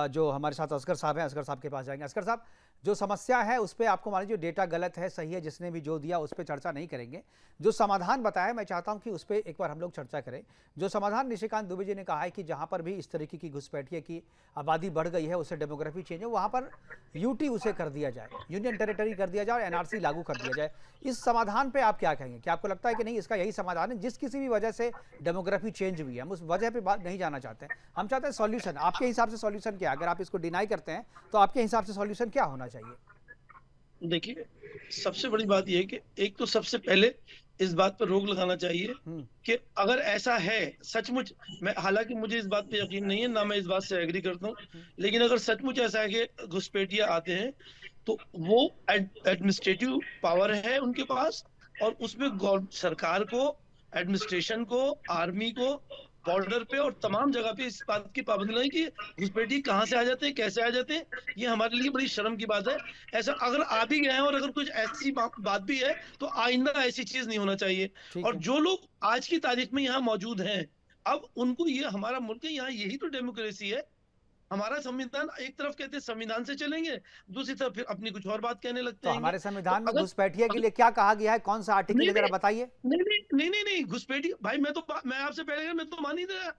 A: जो हमारे साथ असगर साहब हैं, असगर साहब के पास जाएंगे। असगर साहब, जो समस्या है उस पर आपको मान लीजिए डेटा गलत है सही है, जिसने भी जो दिया उस पर चर्चा नहीं करेंगे। जो समाधान बताया मैं चाहता हूं कि उस पर एक बार हम लोग चर्चा करें। जो समाधान निशिकांत दुबे जी ने कहा है कि जहां पर भी इस तरीके की घुसपैठिए की आबादी बढ़ गई है, उससे डेमोग्राफी चेंज है, वहां पर यूटी उसे कर दिया जाए, यूनियन टेरिटरी कर दिया जाए और एनआरसी लागू कर दिया जाए। इस समाधान पर आप क्या कहेंगे? क्या आपको लगता है कि नहीं इसका यही समाधान है? जिस किसी भी वजह से डेमोग्राफी चेंज हुई है, हम उस वजह पर बात नहीं जाना चाहते हैं, हम चाहते हैं सॉल्यूशन। आपके हिसाब से सॉल्यूशन क्या है? अगर आप इसको डिनाई करते हैं तो आपके हिसाब से सॉल्यूशन क्या होना चाहिए?
E: देखिए, सबसे बड़ी बात यह है कि एक तो सबसे पहले इस बात पर रोक लगाना चाहिए कि अगर ऐसा है सचमुच, मैं हालांकि मुझे इस बात पे यकीन नहीं है, ना मैं इस बात से एग्री करता हूँ, लेकिन अगर सचमुच ऐसा है कि घुसपैठिया आते हैं तो वो एडमिनिस्ट्रेटिव पावर है उनके पास, और उसमें सरकार को, एडमिनिस्ट्रेशन को, आर्मी को, बॉर्डर पे और तमाम जगह पे इस बात की पाबंदी लगाई कि घुसपैठी कहाँ से आ जाते हैं, कैसे आ जाते हैं। ये हमारे लिए बड़ी शर्म की बात है। ऐसा अगर आ भी गए हैं और अगर कुछ ऐसी बात भी है तो आइंदा ऐसी चीज नहीं होना चाहिए। और जो लोग आज की तारीख में यहाँ मौजूद हैं, अब उनको, ये हमारा मुल्क है, यहाँ यही तो डेमोक्रेसी है। हमारा संविधान, एक तरफ कहते हैं संविधान से चलेंगे, दूसरी तरफ फिर अपनी कुछ और बात कहने लगते
A: हैं। तो हमारे संविधान में घुसपैठिए के लिए क्या कहा गया है? कौन सा आर्टिकल है, जरा बताइए।
E: नहीं, घुसपैठी भाई, मैं आपसे पहले मैं तो मान ही दे रहा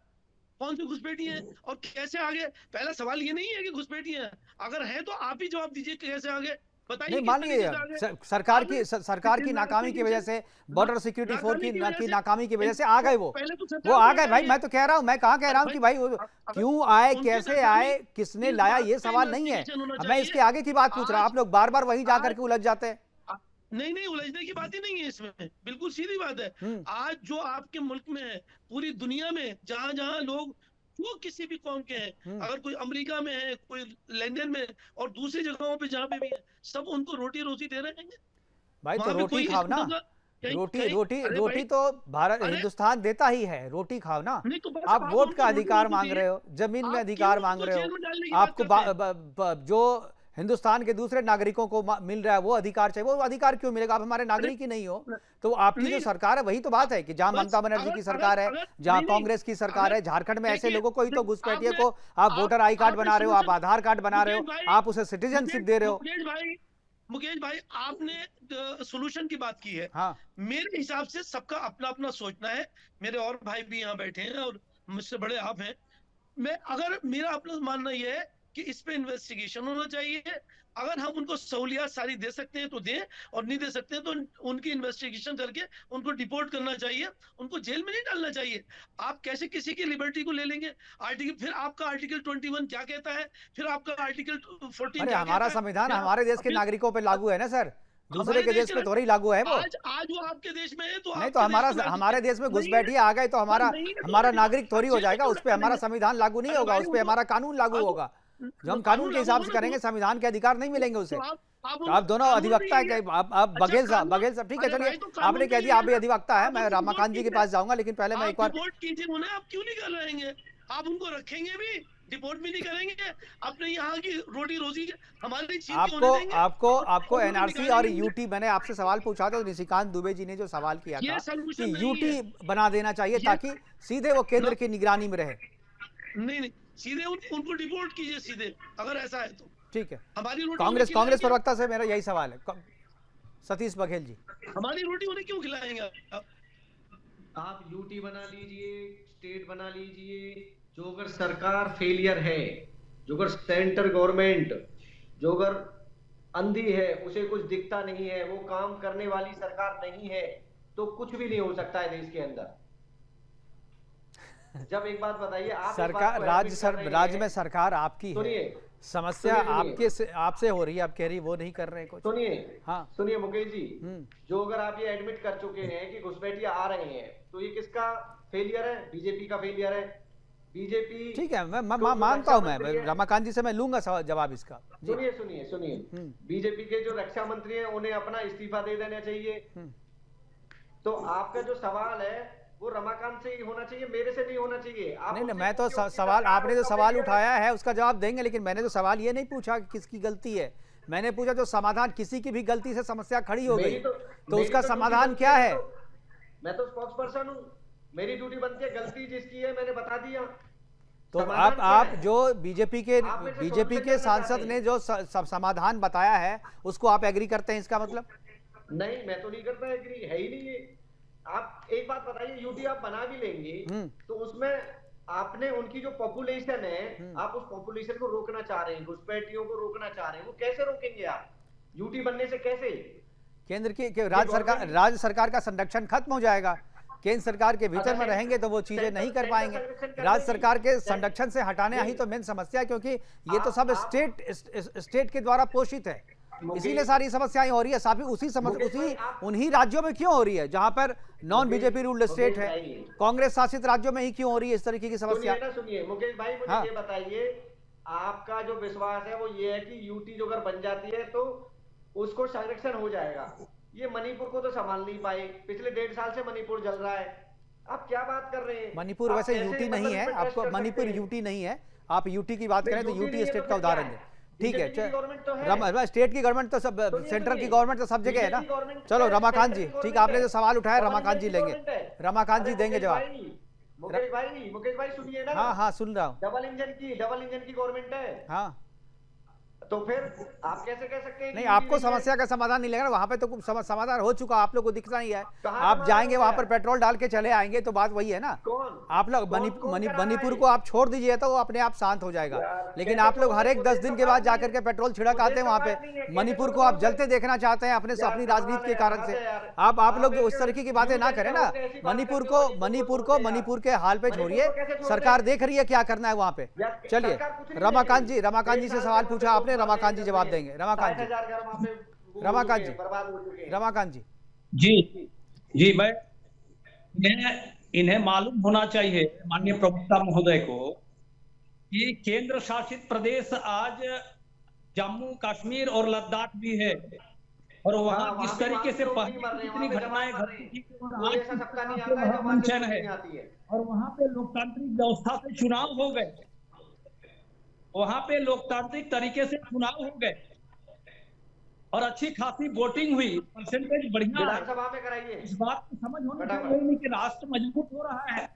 E: कौन सी घुसपैठी है और कैसे आगे। पहला सवाल ये नहीं है कि घुसपैठी है, अगर है तो आप ही जवाब दीजिए कैसे आगे, बताइए।
A: नहीं, मान लीजिए सरकार की नाकामी की वजह से, बॉर्डर सिक्योरिटी फोर्स की नाकामी की वजह से आ गए वो आ गए। भाई मैं तो कह रहा हूं, मैं कहां कह रहा हूं कि भाई क्यों आए, कैसे आए, किसने लाया, ये सवाल नहीं है। मैं इसके आगे की बात पूछ रहा हूं। आप लोग बार बार वहीं जाकर के उलझ जाते हैं।
E: नहीं, उलझने की बात ही नहीं है इसमें, बिल्कुल सीधी बात है। आज जो आपके मुल्क में है, पूरी दुनिया में जहां जहां लोग जो किसी भी कौम के हैं, अगर कोई अमेरिका में है, कोई लंदन में और दूसरी जगहों पे जहां पे भी है, सब उनको रोटी रोजी दे रहे हैं
A: भाई। तो रोटी खाओ ना, रोटी तो भारत, हिंदुस्तान देता ही है, रोटी खाओ ना। आप वोट का अधिकार मांग रहे हो, जमीन में अधिकार मांग रहे हो, आपको जो हिंदुस्तान के दूसरे नागरिकों को मिल रहा है वो अधिकार चाहिए। वो अधिकार क्यों मिलेगा? आप हमारे नागरिक ही नहीं हो। तो आपकी जो सरकार है, वही तो बात है कि जहां ममता बनर्जी की सरकार है, जहां कांग्रेस की सरकार है, झारखंड में ऐसे लोगों को ही तो घुसपैठिए को आप वोटर आई कार्ड बना रहे हो, आप आधार कार्ड बना रहे हो, आप उसे सिटीजनशिप दे रहे हो।
E: मुकेश भाई, आपने सोल्यूशन की बात की है।
A: हाँ,
E: मेरे हिसाब से सबका अपना अपना सोचना है। मेरे और भाई भी यहाँ बैठे हैं और मुझसे बड़े आप हैं। मेरा अपना मानना यह है कि इस पे इन्वेस्टिगेशन होना चाहिए। अगर हम उनको सहूलियत सारी दे सकते हैं तो दें, और नहीं दे सकते हैं तो उनकी इन्वेस्टिगेशन करके उनको डिपोर्ट करना चाहिए, उनको जेल में नहीं डालना चाहिए। आप कैसे किसी की लिबर्टी को ले लेंगे? फिर आपका आर्टिकल 21 क्या कहता है, फिर आपका आर्टिकल 14
A: अरे हमारा संविधान हमारे देश के नागरिकों पे लागू है ना सर, दूसरे के देश पे थोड़ी लागू है वो।
E: आज वो आपके देश में है तो
A: नहीं, तो हमारे देश में घुसपैठिए आ गए तो हमारा नागरिक थोड़ी हो जाएगा? उस पर हमारा संविधान लागू नहीं होगा, उस पर हमारा कानून लागू होगा। जो हम कानून के हिसाब से करेंगे, संविधान के अधिकार नहीं मिलेंगे उसे। तो आप दोनों अधिवक्ता है। आप बघेल साहब ठीक है, चलिए आपने कह दिया आप भी अधिवक्ता है। मैं रमाकांत जी के पास जाऊंगा, लेकिन पहले मैं एक बार
E: कीजिए उन्हें, आप क्यों नहीं कर रहेंगे? आप उनको रखेंगे भी, डिपोर्ट भी नहीं करेंगे, अपने यहाँ की रोटी रोजी हमारी छीन के
A: आपको
E: होने देंगे।
A: आपको
E: और
A: आपको
E: उनको
A: एनआरसी और
E: निकालेंगे।
A: यूटी, मैंने आपसे सवाल पूछा था तो निशिकांत दुबे जी ने जो सवाल किया
E: ये
A: था
E: सॉल्यूशन
A: कि
E: नहीं
A: यूटी
E: है।
A: बना देना चाहिए
E: ये-
A: ताकि सीधे वो केंद्र की निगरानी में रहे।
E: नहीं, सीधे उनको डिपोर्ट कीजिए सीधे, अगर ऐसा है तो।
A: ठीक है,
E: हमारी रोटी
A: कांग्रेस
E: उन्हें
A: कांग्रेस
E: खिलाएंगे।
A: प्रवक्ता से मेरा यही सवाल है, सतीश बघेल जी।
E: हमारी रोटी उन्हें क्यों खिलाएंगे आप?
D: आप यूटी बना लीजिए, स्टेट बना लीजिए, जो अगर सरकार फेलियर है, जो अगर सेंटर गवर्नमेंट जो अगर अंधी है, उसे कुछ दिखता नहीं है, वो काम करने वाली सरकार नहीं है, तो कुछ भी नहीं हो सकता है देश के अंदर। जब एक बात बताइए, आप
A: सरकार राज्य में सरकार आपकी है,
D: सुनिए,
A: समस्या
D: सुनिए।
A: आपसे हो रही है, आप कह रही वो नहीं कर रहे हैं कुछ।
D: सुनिए,
A: हाँ
D: सुनिए मुकेश जी, जो अगर आप ये एडमिट कर चुके हैं कि घुसपैठिया आ रहे हैं, तो ये किसका फेलियर है? बीजेपी का फेलियर है। बीजेपी,
A: ठीक है, मैं मानता हूं, मैं रमाकांत जी से मैं लूंगा जवाब इसका।
D: सुनिए सुनिए सुनिए, बीजेपी के जो रक्षा मंत्री हैं उन्हें अपना इस्तीफा दे देना चाहिए। तो आपका जो सवाल है वो रमाकांत से ही होना चाहिए, मेरे से नहीं होना चाहिए। आप
A: नहीं,
D: उनसे
A: मैं तो
D: पूछिए,
A: सवाल, आपने जो
D: उसका
A: सवाल
D: फेलियर
A: उठाया है उसका जवाब देंगे, लेकिन मैंने तो सवाल ये नहीं पूछा कि किसकी गलती है। मैंने पूछा जो समाधान, किसी की भी गलती से समस्या खड़ी हो गई तो उसका समाधान क्या है?
D: मैं तो स्पोक्स पर्सन हूँ, मेरी ड्यूटी बनती है, गलती जिसकी है मैंने बता दिया।
A: तो
D: समाधान क्या
A: आप
D: है?
A: जो बीजेपी के सांसद ने जो समाधान बताया है उसको आप एग्री करते हैं, इसका मतलब?
D: नहीं, मैं तो नहीं करता एग्री, है ही नहीं ये। आप एक बात बताइए, यूटी आप बना भी लेंगे तो उसमें आपने उनकी जो पॉपुलेशन है, आप उस पॉपुलेशन को रोकना चाह रहे हैं, घुसपैठियों को रोकना चाह रहे हैं, वो कैसे रोकेंगे आप यूटी बनने से? कैसे?
A: केंद्र की राज्य सरकार का संरक्षण खत्म हो जाएगा। केंद्र सरकार के भीतर में रहेंगे तो वो चीजें नहीं कर पाएंगे। राज्य सरकार के संरक्षण से हटाने ही तो मेन समस्या है, क्योंकि ये तो सब स्टेट के द्वारा पोषित है, इसीलिए सारी समस्याएं हो रही है। साथ ही उन्हीं राज्यों में क्यों हो रही है जहां पर नॉन बीजेपी रूल्ड स्टेट है, कांग्रेस शासित राज्यों में ही क्यों हो रही है इस तरीके की समस्या?
D: सुनिए मुकेश भाई, मुझे ये बताइए, आपका जो विश्वास है वो ये है कि यूटी जो अगर बन जाती है तो उसको संरक्षण हो जाएगा। ये मणिपुर को तो संभाल नहीं पाए, पिछले 1.5 साल से मणिपुर जल रहा है। आप क्या बात कर रहे हैं?
A: मणिपुर वैसे यूटी नहीं है, आपको मणिपुर यूटी नहीं है, आप यूटी की बात करें तो यूटी स्टेट का उदाहरण है। ठीक है, स्टेट की गवर्नमेंट तो सब, सेंट्रल की गवर्नमेंट तो सब जगह है ना। चलो रमाकांत जी, ठीक है, आपने जो सवाल उठाया रमाकांत जी लेंगे, रमाकांत जी देंगे जवाब।
D: मुकेश भाई सुनिए ना।
A: हाँ सुन रहा हूँ।
D: डबल इंजन की गवर्नमेंट है।
A: हाँ,
D: तो फिर आप कैसे कह सकते हैं?
A: नहीं, आपको समस्या का समाधान नहीं लग रहा, वहां पे तो कुछ समाधान हो चुका, आप लोग को दिखता नहीं है। आप जाएंगे वहां पर पेट्रोल डाल के चले आएंगे तो बात वही है ना। आप लोग मणिपुर को आप छोड़ दीजिए तो वो अपने आप शांत हो जाएगा, लेकिन आप लोग हर एक 10 दिन के बाद जाकर के पेट्रोल छिड़क आते हैं वहां पे। मणिपुर को आप जलते देखना चाहते हैं अपनी राजनीति के कारण से। आप लोग उस तरीके की बातें ना करें ना। मणिपुर के हाल पे छोड़िए, सरकार देख रही है क्या करना है वहां पे। चलिए रमाकांत जी से सवाल पूछा आपने, रमाकांत जी जवाब देंगे। रमाकांत
F: जी मैं इन्हें मालूम होना चाहिए माननीय प्रवक्ता महोदय को कि केंद्र शासित प्रदेश आज जम्मू कश्मीर और लद्दाख भी है, और वहां किस तरीके से पहले कितनी घटनाएं घटी थी और वहां पे लोकतांत्रिक व्यवस्था से चुनाव हो गए, वहां पे लोकतांत्रिक तरीके से चुनाव हो गए और अच्छी खासी वोटिंग हुई, परसेंटेज बढ़िया
D: विधानसभा में कराइए।
F: इस बात को समझ होनी चाहिए कि राष्ट्र मजबूत हो रहा है।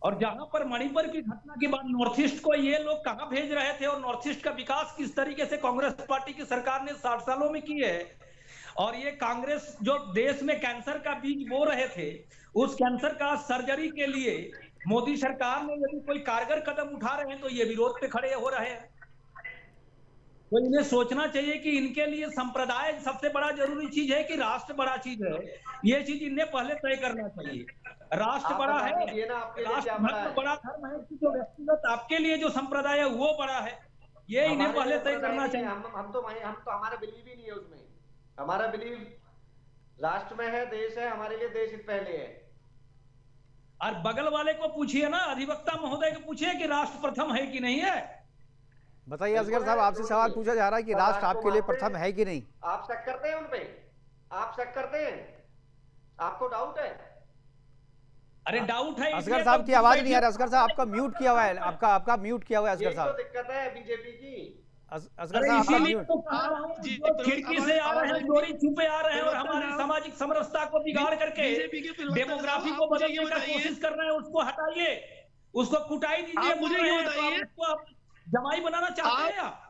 F: और जहां पर मणिपुर की घटना के बाद नॉर्थ ईस्ट को ये लोग कहां भेज रहे थे और नॉर्थ ईस्ट का विकास किस तरीके से कांग्रेस पार्टी की सरकार ने 60 सालों में की है, और ये कांग्रेस जो देश में कैंसर का बीज बो रहे थे, उस कैंसर का सर्जरी के लिए मोदी सरकार ने यदि कोई कारगर कदम उठा रहे हैं तो ये विरोध पे खड़े हो रहे हैं। तो इन्हें सोचना चाहिए कि इनके लिए संप्रदाय सबसे बड़ा जरूरी चीज है कि राष्ट्र बड़ा चीज है, ये चीज इन्हें पहले तय करना चाहिए। राष्ट्र बड़ा है, राष्ट्र धर्म बड़ा धर्म है, जो व्यक्तिगत आपके लिए जो संप्रदाय है वो बड़ा है, ये इन्हें पहले तय करना चाहिए।
D: हम तो हमारा बिलीव ही नहीं है उसमें। हमारा बिलीव राष्ट्र में है, देश है, हमारे लिए देश पहले है।
F: और बगल वाले को पूछिए ना, अधिवक्ता महोदय को पूछिए कि राष्ट्र प्रथम है कि नहीं है।
A: बताइए असगर साहब, आपसे सवाल पूछा जा रहा है कि राष्ट्र आपके लिए प्रथम है कि नहीं।
D: आप शक करते हैं उनपे? आप शक करते हैं? आपको डाउट है?
F: अरे डाउट है
A: असगर साहब की आवाज नहीं आ रही। असगर साहब आपका म्यूट किया हुआ है, आपका म्यूट किया हुआ है असगर
D: यही तो
A: साहब।
D: दिक्कत है बीजेपी की।
A: असगर
F: अरे
A: साहब आपका
F: इसीलिए
A: म्यूट।
F: तो कह रहा हूं, जो खिड़की से आ रहे हैं, चोरी छुपे आ रहे हैं और हमारी सामाजिक समरसता को बिगाड़ करके
E: बीजेपी के प्रवक्ता
F: डेमोग्राफी
E: साहब,
F: को
E: आप मुझे
F: बदलने
E: ये
F: का
E: बताइए,
F: कोशिश कर रहे हैं, उसको हटाइए, उसको कुटाई दीजिए।
E: आप मुझे
F: बोल रहे
E: ये
F: हैं, तो आप
E: बताइए,
F: उसको आप जमाई बनाना चाहते हैं आप?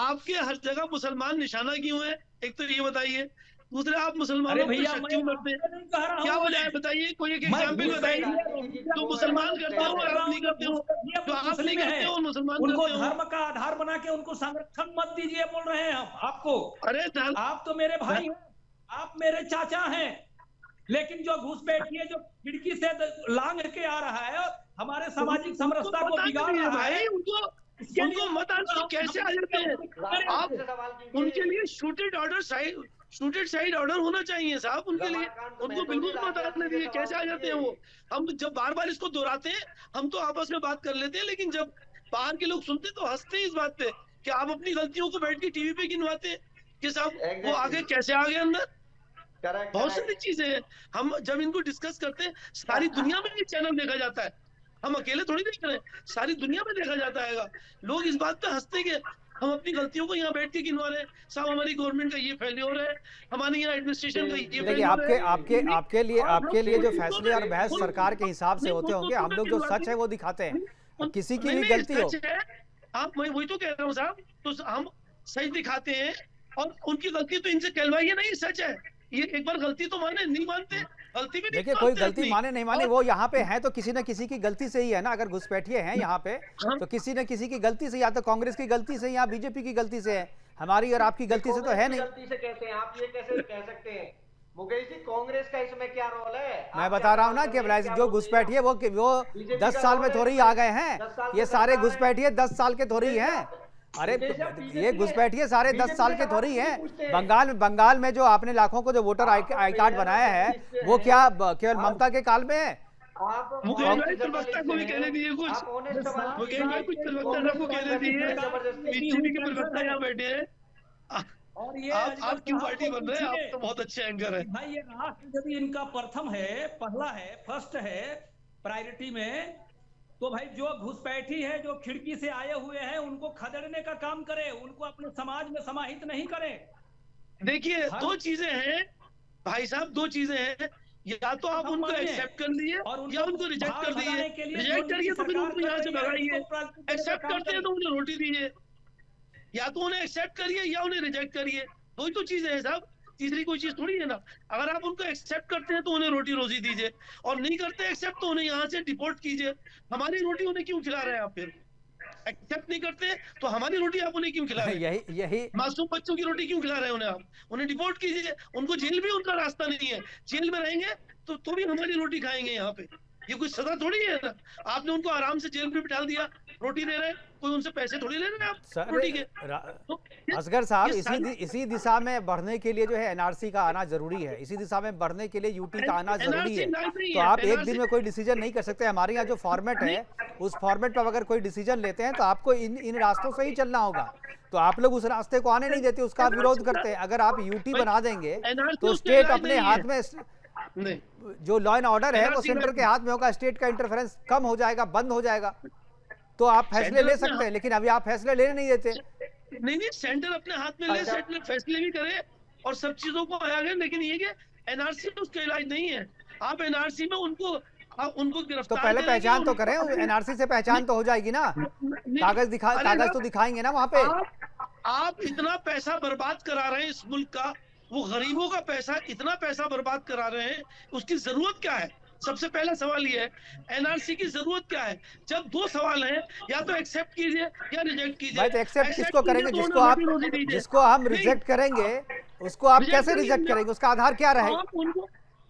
E: आपके हर जगह मुसलमान निशाना क्यों है? एक तो ये बताइए। दूसरे, आप
F: अरे
E: मुसलमानों को
F: भैया
E: शक
F: मैं
E: क्यों करते हैं?
F: आपसे नहीं कह रहा
E: क्या
F: हूँ,
E: वजह है बताइए, कोई एक
F: मैं
E: एग्जाम्पल बताइए जो मुसलमान करते हो और आप नहीं करते हो, जो आप नहीं करते हो और मुसलमान
F: उनको
E: करते हो।
F: धर्म का आधार बना के उनको संरक्षण मत दीजिए, बोल रहे हैं हम आपको।
E: अरे
F: आप तो मेरे भाई हैं, आप मेरे चाचा हैं, लेकिन जो घुसपैठिए जो खिड़की से लांग के आ रहा है, हमारे सामाजिक समरसता को बिगाड़ रहा है,
E: उनको मत आना कैसे आ जाते हैं आप? उनके लिए शूटेड साइड ऑर्डर होना चाहिए साहब, उनके लिए। उनको बिल्कुल मत आने दीजिए, कैसे आ जाते हैं वो? हम जब बार बार इसको दोहराते हैं, हम तो आपस में बात कर लेते हैं, लेकिन जब बाहर के लोग सुनते तो हंसते हैं इस बात पे कि आप अपनी गलतियों को बैठ के टीवी पे गिनवाते हैं कि साहब वो आगे कैसे आ गए अंदर। बहुत सारी चीजें हैं, हम जब इनको डिस्कस करते हैं, सारी दुनिया में ये चैनल देखा जाता है, हम अकेले थोड़ी देख रहे हैं, सारी दुनिया में देखा जाता है। लोग इस बात पे हंसते हैं हम अपनी गलतियों को यहाँ बैठ के गिनवा रहे हैं, साहब हमारी गवर्नमेंट का ये फेल्योर है, हमारे यहाँ एडमिनिस्ट्रेशन का ये
A: देखिए,
E: फेल्योर है।
A: आपके लिए जो फैसले और बहस सरकार के हिसाब से होते होंगे, हम लोग जो सच है वो दिखाते हैं, किसी की भी गलती हो।
E: आप वही तो कह रहा हूँ साहब, तो हम सच दिखाते हैं और उनकी गलती तो इनसे कहलवाइए नहीं, सच है ये। एक बार गलती तो माने, नहीं मानते गलती भी नहीं।
A: देखिए, कोई गलती माने नहीं माने, वो यहाँ पे है तो किसी न किसी की गलती से ही है ना। अगर घुसपैठिए हैं यहाँ पे तो किसी न किसी की गलती से, या तो कांग्रेस की गलती से या बीजेपी की गलती से है। हमारी और आपकी गलती से तो है नहीं।
D: गलती से कहते हैं आप, ये कैसे कह सकते हैं मुकेश जी? कांग्रेस का इसमें क्या रोल है?
A: मैं बता रहा हूँ ना कि जो घुसपैठिए वो 10 साल में थोड़ी आ गए हैं। ये सारे घुसपैठिए 10 साल के थोड़ी हैं। अरे ये घुसपैठिए सारे 10 साल के थोड़ी हैं। बंगाल में जो आपने लाखों को जो वोटर आई कार्ड बनाया है, वो क्या केवल ममता के काल में है?
E: मुकेश भाई प्रवक्ता को भी कहने दीजिए कुछ। मुकेश भाई कुछ प्रवक्ता को कहने दीजिए, बीजेपी के प्रवक्ता यहाँ बैठे हैं।
F: और ये
E: आप क्यों पार्टी बन रहे हैं? आप तो बहुत अच्छे एंकर हैं
F: भाई। ये राष्ट्र यदि इनका प्रथम है, पहला है, फर्स्ट है प्रायोरिटी में, तो भाई जो घुसपैठी है, जो खिड़की से आए हुए हैं, उनको खदेड़ने का काम करें, उनको अपने समाज में समाहित नहीं करें।
E: देखिए, दो चीजें हैं भाई साहब, दो चीजें हैं, या तो आप उनको एक्सेप्ट कर लिए या उनको रिजेक्ट कर दिए। रिजेक्ट करिए तो फिर उनको यहाँ से भगाइए, एक्सेप्ट करते हैं तो उन्हें रोटी दीजिए। या तो उन्हें एक्सेप्ट करिए या उन्हें रिजेक्ट करिए, दो ही तो चीजें हैं साहब, तीसरी कोई चीज थोड़ी है ना। अगर आप उनको एक्सेप्ट करते हैं तो उन्हें रोटी रोजी दीजिए, और नहीं करते एक्सेप्ट तो उन्हें यहाँ से डिपोर्ट कीजिए। हमारी रोटी उन्हें क्यों खिला रहे हैं आप? फिर एक्सेप्ट नहीं करते तो हमारी रोटी आप उन्हें क्यों खिला रहे हैं?
A: यही
E: मासूम बच्चों की रोटी क्यों खिला रहे हैं उन्हें आप? उन्हें डिपोर्ट कीजिए, उनको जेल भी उनका रास्ता नहीं है। जेल में रहेंगे तो भी हमारी रोटी खाएंगे यहाँ पे। ये कोई सजा थोड़ी है ना। आपने उनको आराम से जेल में बिठा दिया, रोटी दे रहे हैं, कोई उनसे पैसे थोड़ी ले रहे हैं आप रोटी के।
A: असगर साहब, इसी दिशा में बढ़ने के लिए जो है एनआरसी का आना जरूरी है। इसी दिशा में बढ़ने के लिए यूटी का आना जरूरी है। तो आप एक दिन में कोई डिसीजन नहीं कर सकते। हमारे यहाँ जो फॉर्मेट है, उस फॉर्मेट पर अगर कोई डिसीजन लेते हैं तो आपको इन रास्तों से ही चलना होगा। तो आप लोग उस रास्ते को आने नहीं देते, उसका विरोध करते हैं। अगर आप यूटी बना देंगे तो स्टेट अपने हाथ में, जो लॉ एंड ऑर्डर है वो सेंटर के हाथ में होगा, स्टेट का इंटरफेरेंस कम हो जाएगा, बंद हो जाएगा। तो आप फैसले ले सकते हैं, लेकिन अभी आप फैसले लेने नहीं देते।
E: नहीं, सेंटर अपने हाथ में ले, सेंटर फैसले भी करे और सब चीजों को आगे, लेकिन ये कि एनआरसी में उसका इलाज नहीं है। आप एनआरसी में उनको गिरफ्तार
A: तो पहले पहचान तो करें, एनआरसी से पहचान तो हो जाएगी ना। कागज तो दिखाएंगे ना वहां पे।
E: आप इतना पैसा बर्बाद करा रहे हैं इस मुल्क का, वो गरीबों का पैसा, इतना पैसा बर्बाद करा रहे हैं, उसकी जरूरत क्या है? सबसे पहला सवाल ये है, एनआरसी की जरूरत क्या है? जब दो सवाल हैं, या तो एक्सेप्ट कीजिए या रिजेक्ट कीजिए।
A: भाई तो एक्सेप्ट किसको करेंगे? जिसको हम रिजेक्ट करेंगे उसको आप कैसे रिजेक्ट करेंगे? उसका आधार क्या रहेगा?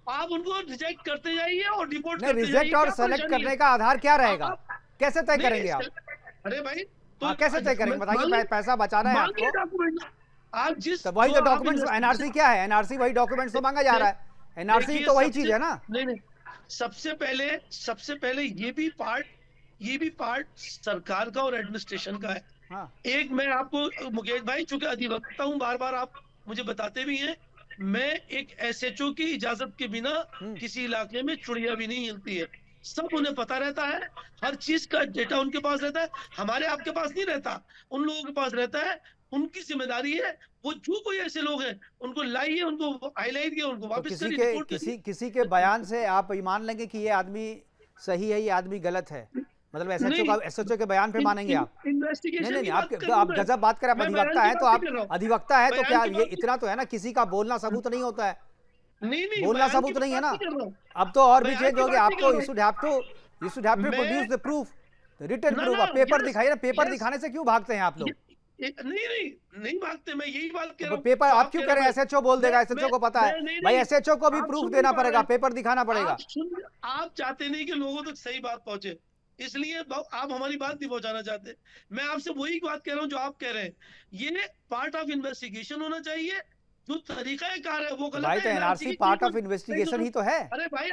E: आप उनको रिजेक्ट करते जाइए और डिपोर्ट करते जाइए।
A: रिजेक्ट और सेलेक्ट करने का आधार क्या रहेगा? कैसे तय करेंगे आप?
E: अरे भाई
A: तो कैसे तय करेंगे बताइए? पैसा बचाना है आपको,
E: आप जिस
A: तो वही तो डॉक्यूमेंट्स, एनआरसी क्या है? एनआरसी वही डॉक्यूमेंट्स तो मांगा जा रहा है। एनआरसी तो वही चीज है ना।
E: नहीं, सबसे पहले ये भी पार्ट सरकार का और एडमिनिस्ट्रेशन का है। हाँ। एक मैं आपको मुकेश भाई, चूंकि अधिवक्ता हूं, बार बार आप मुझे बताते भी हैं, मैं एक एसएचओ की इजाजत के बिना किसी इलाके में चुड़िया भी नहीं हिलती है। सब उन्हें पता रहता है, हर चीज का डेटा उनके पास रहता है, हमारे आपके पास नहीं रहता, उन लोगों के पास रहता है। उनकी जिम्मेदारी है, वो जो कोई ऐसे लोग हैं उनको लाइए, उनको हाईलाइट किए, उनको
A: तो
E: वापस
A: किसी
E: करिए,
A: के
E: रिपोर्ट करिए।
A: किसी के बयान से आप ये मान लेंगे कि ये आदमी सही है, ये आदमी गलत है, मतलब एसएचओ के बयान पे मानेंगे आप? नहीं
E: इन्वेस्टिगेशन
A: नहीं
E: की
A: नहीं,
E: बात कर
A: आप गजब बात करें, आप
E: मैं बयान
A: अधिवक्ता
E: की
A: हैं तो
E: बात
A: आप
E: नहीं कर रहा हूं।
A: अधिवक्ता है तो
E: बयान
A: क्या
E: की
A: ये
E: बात
A: इतना तो है ना, किसी का बोलना सबूत नहीं होता है,
E: नहीं
A: बोलना
E: बयान की
A: सबूत नहीं है
E: बात
A: ना।
E: कर रहा हूं।
A: अब तो और भी
E: बयान
A: चेंज
E: की
A: हो गया,
E: बात नहीं
A: आपको
E: कर
A: यू शुड हैव टू
E: मैं-
A: प्रोड्यूस द प्रूफ, रिटन
E: ना,
A: प्रूफ।
E: ना,
A: आप पेपर
E: yes,
A: दिखाइए ना, पेपर
E: yes,
A: दिखाने से क्यों भागते हैं आप लोग?
E: नहीं भागते, मैं यही बात कह रहा
A: तो
E: हूं।
A: पेपर
E: तो
A: आप क्यों कह रहे हैं एसएचओ बोल देगा? एसएचओ को पता है
E: नहीं,
A: भाई,
E: नहीं,
A: एसएचओ को भी
E: आप
A: प्रूफ
E: सुन
A: देना
E: नहीं पा
A: पड़ेगा,
E: रहे।
A: पेपर दिखाना पड़ेगा।
E: आप चाहते नहीं कि लोगों तक सही बात पहुंचे, इसलिए आप हमारी बात नहीं पहुंचाना चाहते। मैं आपसे वही बात कह रहा हूं जो आप कह रहे हैं। ये पार्ट ऑफ इन्वेस्टिगेशन होना चाहिए। जो तरीका कार है वो
A: तो
E: गलत
A: भाई
E: है।
A: तो एनआरसी पार्ट ऑफ इन्वेस्टिगेशन ही तो है।
E: अरे भाई,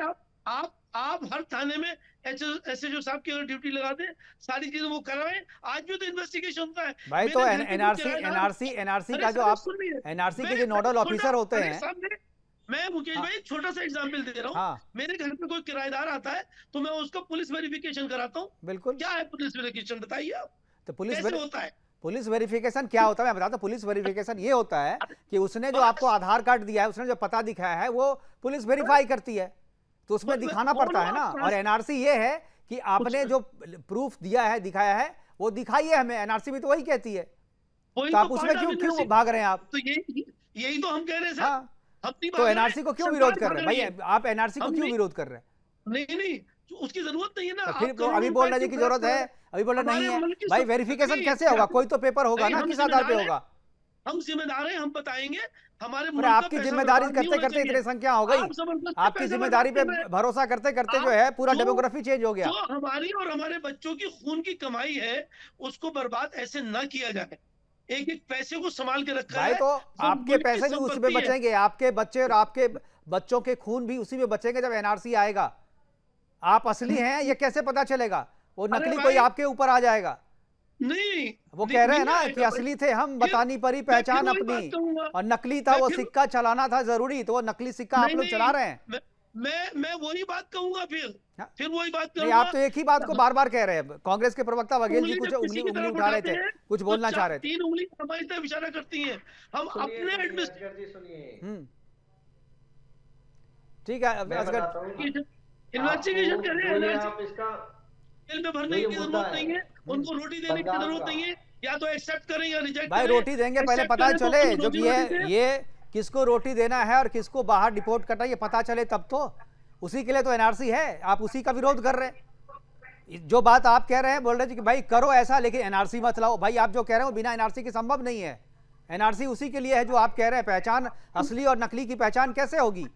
E: आप हर थाने में एसएचओ साहब की ड्यूटी लगा दें, सारी चीजें वो करवाएं। आज भी तो इन्वेस्टिगेशन होता है।
A: भाई तो
E: मेरे घर के कुछ
A: एनआरसी
E: अरे
A: का जो
E: साहब,
A: आप
E: सुनिए,
A: एनआरसी के
E: मैं
A: जो नोडल ऑफिसर होते
E: अरे
A: हैं।
E: साहब, मैं मुकेश
A: हाँ,
E: भाई छोटा सा एग्जांपल दे रहा हूँ।
A: हाँ
E: मेरे घर पे कोई किराएदार आता है तो मैं उसका पुलिस वेरिफिकेशन कराता हूँ।
A: बिल्कुल।
E: क्या है पुलिस वेरिफिकेशन, बताइए आप,
A: तो
E: कैसे होता है?
A: पुलिस वेरिफिकेशन क्या होता है मैं बताता हूँ। पुलिस वेरिफिकेशन ये होता है कि उसने जो आपको आधार कार्ड दिया है, उसने जो पता दिखाया है, वो पुलिस वेरीफाई करती है, तो उसमें दिखाना पड़ता है ना। और एनआरसी ये है कि आपने जो प्रूफ दिया है, दिखाया है, वो दिखाइए हमें। एनआरसी भी तो वही कहती है, तो आप उसमें क्यों भाग रहे हैं आप?
E: तो यही तो हम कह रहे हैं सर।
A: हाँ,
E: हम नहीं
A: तो
E: भाग रहे,
A: एनआरसी को क्यों
E: सरकार
A: विरोध कर रहे
E: भाग
A: हैं
E: रही
A: भाई?
E: है।
A: आप एनआरसी को
E: हम
A: क्यों
E: नहीं-
A: विरोध कर रहे हैं?
E: नहीं, तो उसकी जरूरत नहीं है ना।
A: तो
E: आप
A: फिर
E: करोड़ों
A: अभी बोल रहे
E: रुपए
A: हैं कि
E: की
A: जरूरत है,
E: बात
A: अभी बोल रहे
E: हमारे
A: नहीं है।
E: मुल्क की
A: भाई
E: सब-
A: वेरिफिकेशन
E: नहीं,
A: कैसे होगा? कोई तो पेपर होगा
E: नहीं,
A: ना,
E: हम
A: किस आधार पे
E: जिम्मेदार हैं।
A: होगा?
E: हम जिम्मेदार हैं, हम बताएंगे। हमारे
A: अरे
E: मुल्क का
A: आपकी
E: पैसा
A: जिम्मेदारी
E: बर्बाद नहीं
A: करते
E: होना
A: करते
E: चाहिए।
A: इतनी संख्या हो गई,
E: आप जबरदस्ती
A: आपकी
E: पैसा
A: जिम्मेदारी पे
E: बर्बाद कर रहे हैं।
A: भरोसा करते करते जो है पूरा
E: जो-
A: डेमोग्राफी चेंज हो गया।
E: जो हमारी और हमारे बच्चों की खून की कमाई है, उसको बर्बाद ऐसे ना किया जाए। एक एक पैसे को संभाल के रखा
A: भाई
E: है।
A: तो
E: वो
A: आपके
E: मुल्क की
A: पैसे भी उसी में
E: संपत्ति है।
A: बचेंगे, आपके बच्चे और आपके बच्चों के खून भी उसी में बचेंगे जब एनआरसी आएगा। आप असली हैं ये कैसे पता चलेगा? वो
E: अरे
A: नकली
E: भाई,
A: कोई आपके ऊपर आ जाएगा।
E: नहीं,
A: वो
E: नहीं,
A: कह रहे हैं
E: नहीं
A: ना
E: आएगा
A: कि
E: भाई।
A: असली थे हम,
E: फिर-
A: बतानी पड़ी
E: मैं फिर
A: पहचान
E: वही
A: अपनी,
E: बात कहूंगा।
A: और नकली था
E: मैं
A: वो
E: फिर-
A: सिक्का चलाना था जरूरी, तो वो नकली सिक्का आप लोग
E: नहीं,
A: चला रहे हैं।
E: मैं वही बात कहूंगा फिर।
A: हाँ।
E: फिर वही बात
A: नहीं,
E: कहूंगा।
A: आप तो एक ही बात को बार बार कह रहे हैं। कांग्रेस के प्रवक्ता बघेल जी कुछ
E: जब
A: उंगली
E: किसी की
A: उंगली
E: तरफ
A: उठा रहे
E: उठाते
A: थे,
E: हैं,
A: कुछ
E: तो
A: बोलना चाह रहे थे।
E: 3 उंगली हमारी तरफ इशारा करती हैं। हम
D: सुनिए,
E: अपने
D: सुनिए,
E: एडमिनिस्ट्रेशन
D: असगर जी सुनिए।
A: ठीक है
D: मैं
A: असगर,
D: बताता हूँ
E: इन्वेस्टिगेशन कर रहे हैं।
D: जो ये आप इसका
E: जेल में
D: जो
E: भरने
D: ये
E: की
D: मुद्दा
E: जरूरत नहीं है। उनको रोटी देने की
D: बंगाल
E: जरूरत
D: का।
E: नहीं है। या तो एक्सेप्ट करें या रिजेक्ट
A: भाई
E: करें।
A: रोटी देंगे पहले
E: Accept
A: पता
E: करें तो
A: चले,
E: उनको
A: जो
E: रोजी रोटी दें।
A: ये किसको रोटी देना है और किसको बाहर डिपोर्ट करना है ये पता चले तब तो। उसी के लिए तो एनआरसी है, आप उसी का विरोध कर रहे हैं। जो बात आप कह रहे हैं, बोल रहे हैं कि भाई करो ऐसा लेकिन एनआरसी मत लाओ। भाई आप जो कह रहे हो बिना एनआरसी के संभव नहीं है। एनआरसी उसी के लिए है जो आप कह रहे हैं। पहचान, असली और नकली की पहचान कैसे होगी?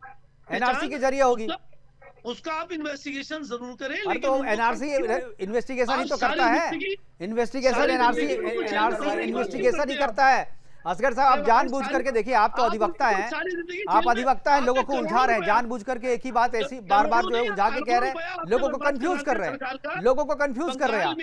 A: एनआरसी के जरिए होगी।
E: उसका आप इन्वेस्टिगेशन जरूर करें।
A: अरे
E: लेकिन
A: तो
E: उनको
A: एनआरसी इन्वेस्टिगेशन ही
E: आप
A: तो
E: सारी
A: करता है।
E: जिंदगी-
A: इन्वेस्टिगेशन
E: सारी
A: एनआरसी
E: जिंदगी उनको जेल में डालने की
A: इन्वेस्टिगेशन ही
E: कोशिश करते
A: करता है। असगर साहब आप जानबूझ करके देखिए, आप तो अधिवक्ता हैं, आप अधिवक्ता हैं, लोगों को उलझा रहे हैं जानबूझ करके। एक ही बात ऐसी बार बार जो है उलझा के कह रहे हैं, लोगों को कंफ्यूज कर रहे हैं, लोगों को कंफ्यूज कर रहे हैं आप।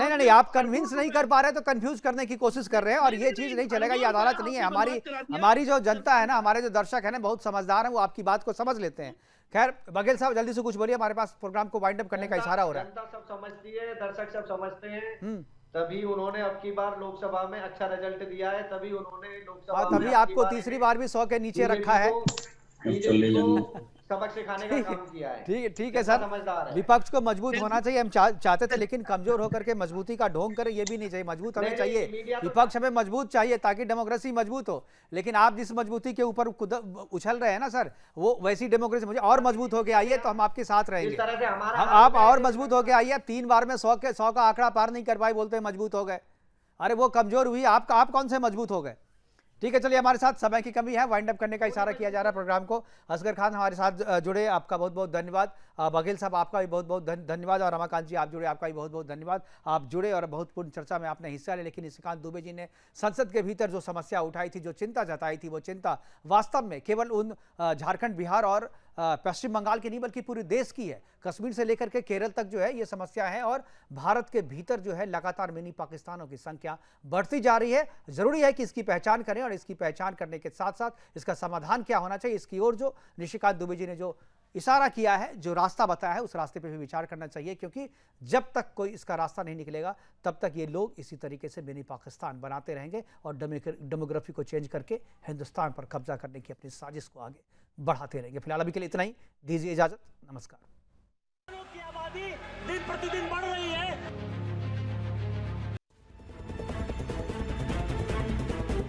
A: नहीं नहीं, आप कन्विंस नहीं कर पा रहे तो कंफ्यूज करने की कोशिश कर रहे हैं, और ये चीज नहीं चलेगा। ये अदालत नहीं है। हमारी जो जनता है ना, हमारे जो दर्शक है ना, बहुत समझदार है, वो आपकी बात को समझ लेते हैं। खैर बघेल साहब जल्दी से कुछ बोलिए, हमारे पास प्रोग्राम को वाइंड अप करने का इशारा हो रहा है।
D: जनता सब समझती है, दर्शक सब समझते हैं।
A: हम्म।
D: तभी उन्होंने अब की बार लोकसभा में अच्छा रिजल्ट दिया है। तभी उन्होंने लोकसभा
A: और
D: में
A: तभी
D: अब की
A: आपको
D: बार
A: तीसरी बार भी 100 के नीचे रखा है।
D: बीजेपी को सबक सिखाने का काम किया है।
A: ठीक है
D: जनता
A: सर,
D: समझदार है।
A: विपक्ष को मजबूत होना चाहिए, हम चाहते थे, लेकिन कमजोर होकर के मजबूती का ढोंग करे ये भी नहीं चाहिए। मजबूत हमें
D: नहीं,
A: चाहिए,
D: मीडिया तो-
A: विपक्ष हमें मजबूत चाहिए ताकि डेमोक्रेसी मजबूत हो। लेकिन आप जिस मजबूती के ऊपर उछल रहे हैं ना सर, वो वैसी डेमोक्रेसी मुझे और मजबूत होकर आइए तो हम आपके साथ रहेंगे।
D: जिस तरह से हमारा
A: आप और मजबूत होकर आइए। 3 बार में 100 का आंकड़ा पार नहीं कर पाए, बोलते हैं मजबूत हो गए। अरे वो कमजोर हुई, आप कौन से मजबूत हो गए? ठीक है, चलिए, हमारे साथ समय की कमी है, वाइंड अप करने का इशारा किया जा रहा है प्रोग्राम को। असगर खान हमारे साथ जुड़े, आपका बहुत बहुत धन्यवाद। बघेल साहब आपका भी बहुत बहुत धन्यवाद, और रमाकांत जी आप जुड़े, आपका भी बहुत बहुत धन्यवाद। आप जुड़े और बहुत पूर्ण चर्चा में आपने हिस्सा लिया। लेकिन निशिकांत दुबे जी ने संसद के भीतर जो समस्या उठाई थी, जो चिंता जताई थी, वो चिंता वास्तव में केवल उन झारखंड, बिहार और पश्चिम बंगाल की नहीं बल्कि पूरे देश की है। कश्मीर से लेकर के केरल तक जो है ये समस्या है और भारत के भीतर जो है लगातार मिनी पाकिस्तानों की संख्या बढ़ती जा रही है। जरूरी है कि इसकी पहचान करें और इसकी पहचान करने के साथ साथ इसका समाधान क्या होना चाहिए, इसकी ओर जो निशिकांत दुबे जी ने जो इशारा किया है, जो रास्ता बताया है, उस रास्ते पे भी विचार करना चाहिए, क्योंकि जब तक कोई इसका रास्ता नहीं निकलेगा तब तक ये लोग इसी तरीके से मिनी पाकिस्तान बनाते रहेंगे और डेमोग्राफी को चेंज करके हिंदुस्तान पर कब्जा करने की अपनी साजिश को आगे बढ़ाते रहेंगे। फिलहाल अभी के लिए इतना ही, दीजिए इजाजत, नमस्कार।
B: की आबादी दिन प्रतिदिन बढ़ रही है।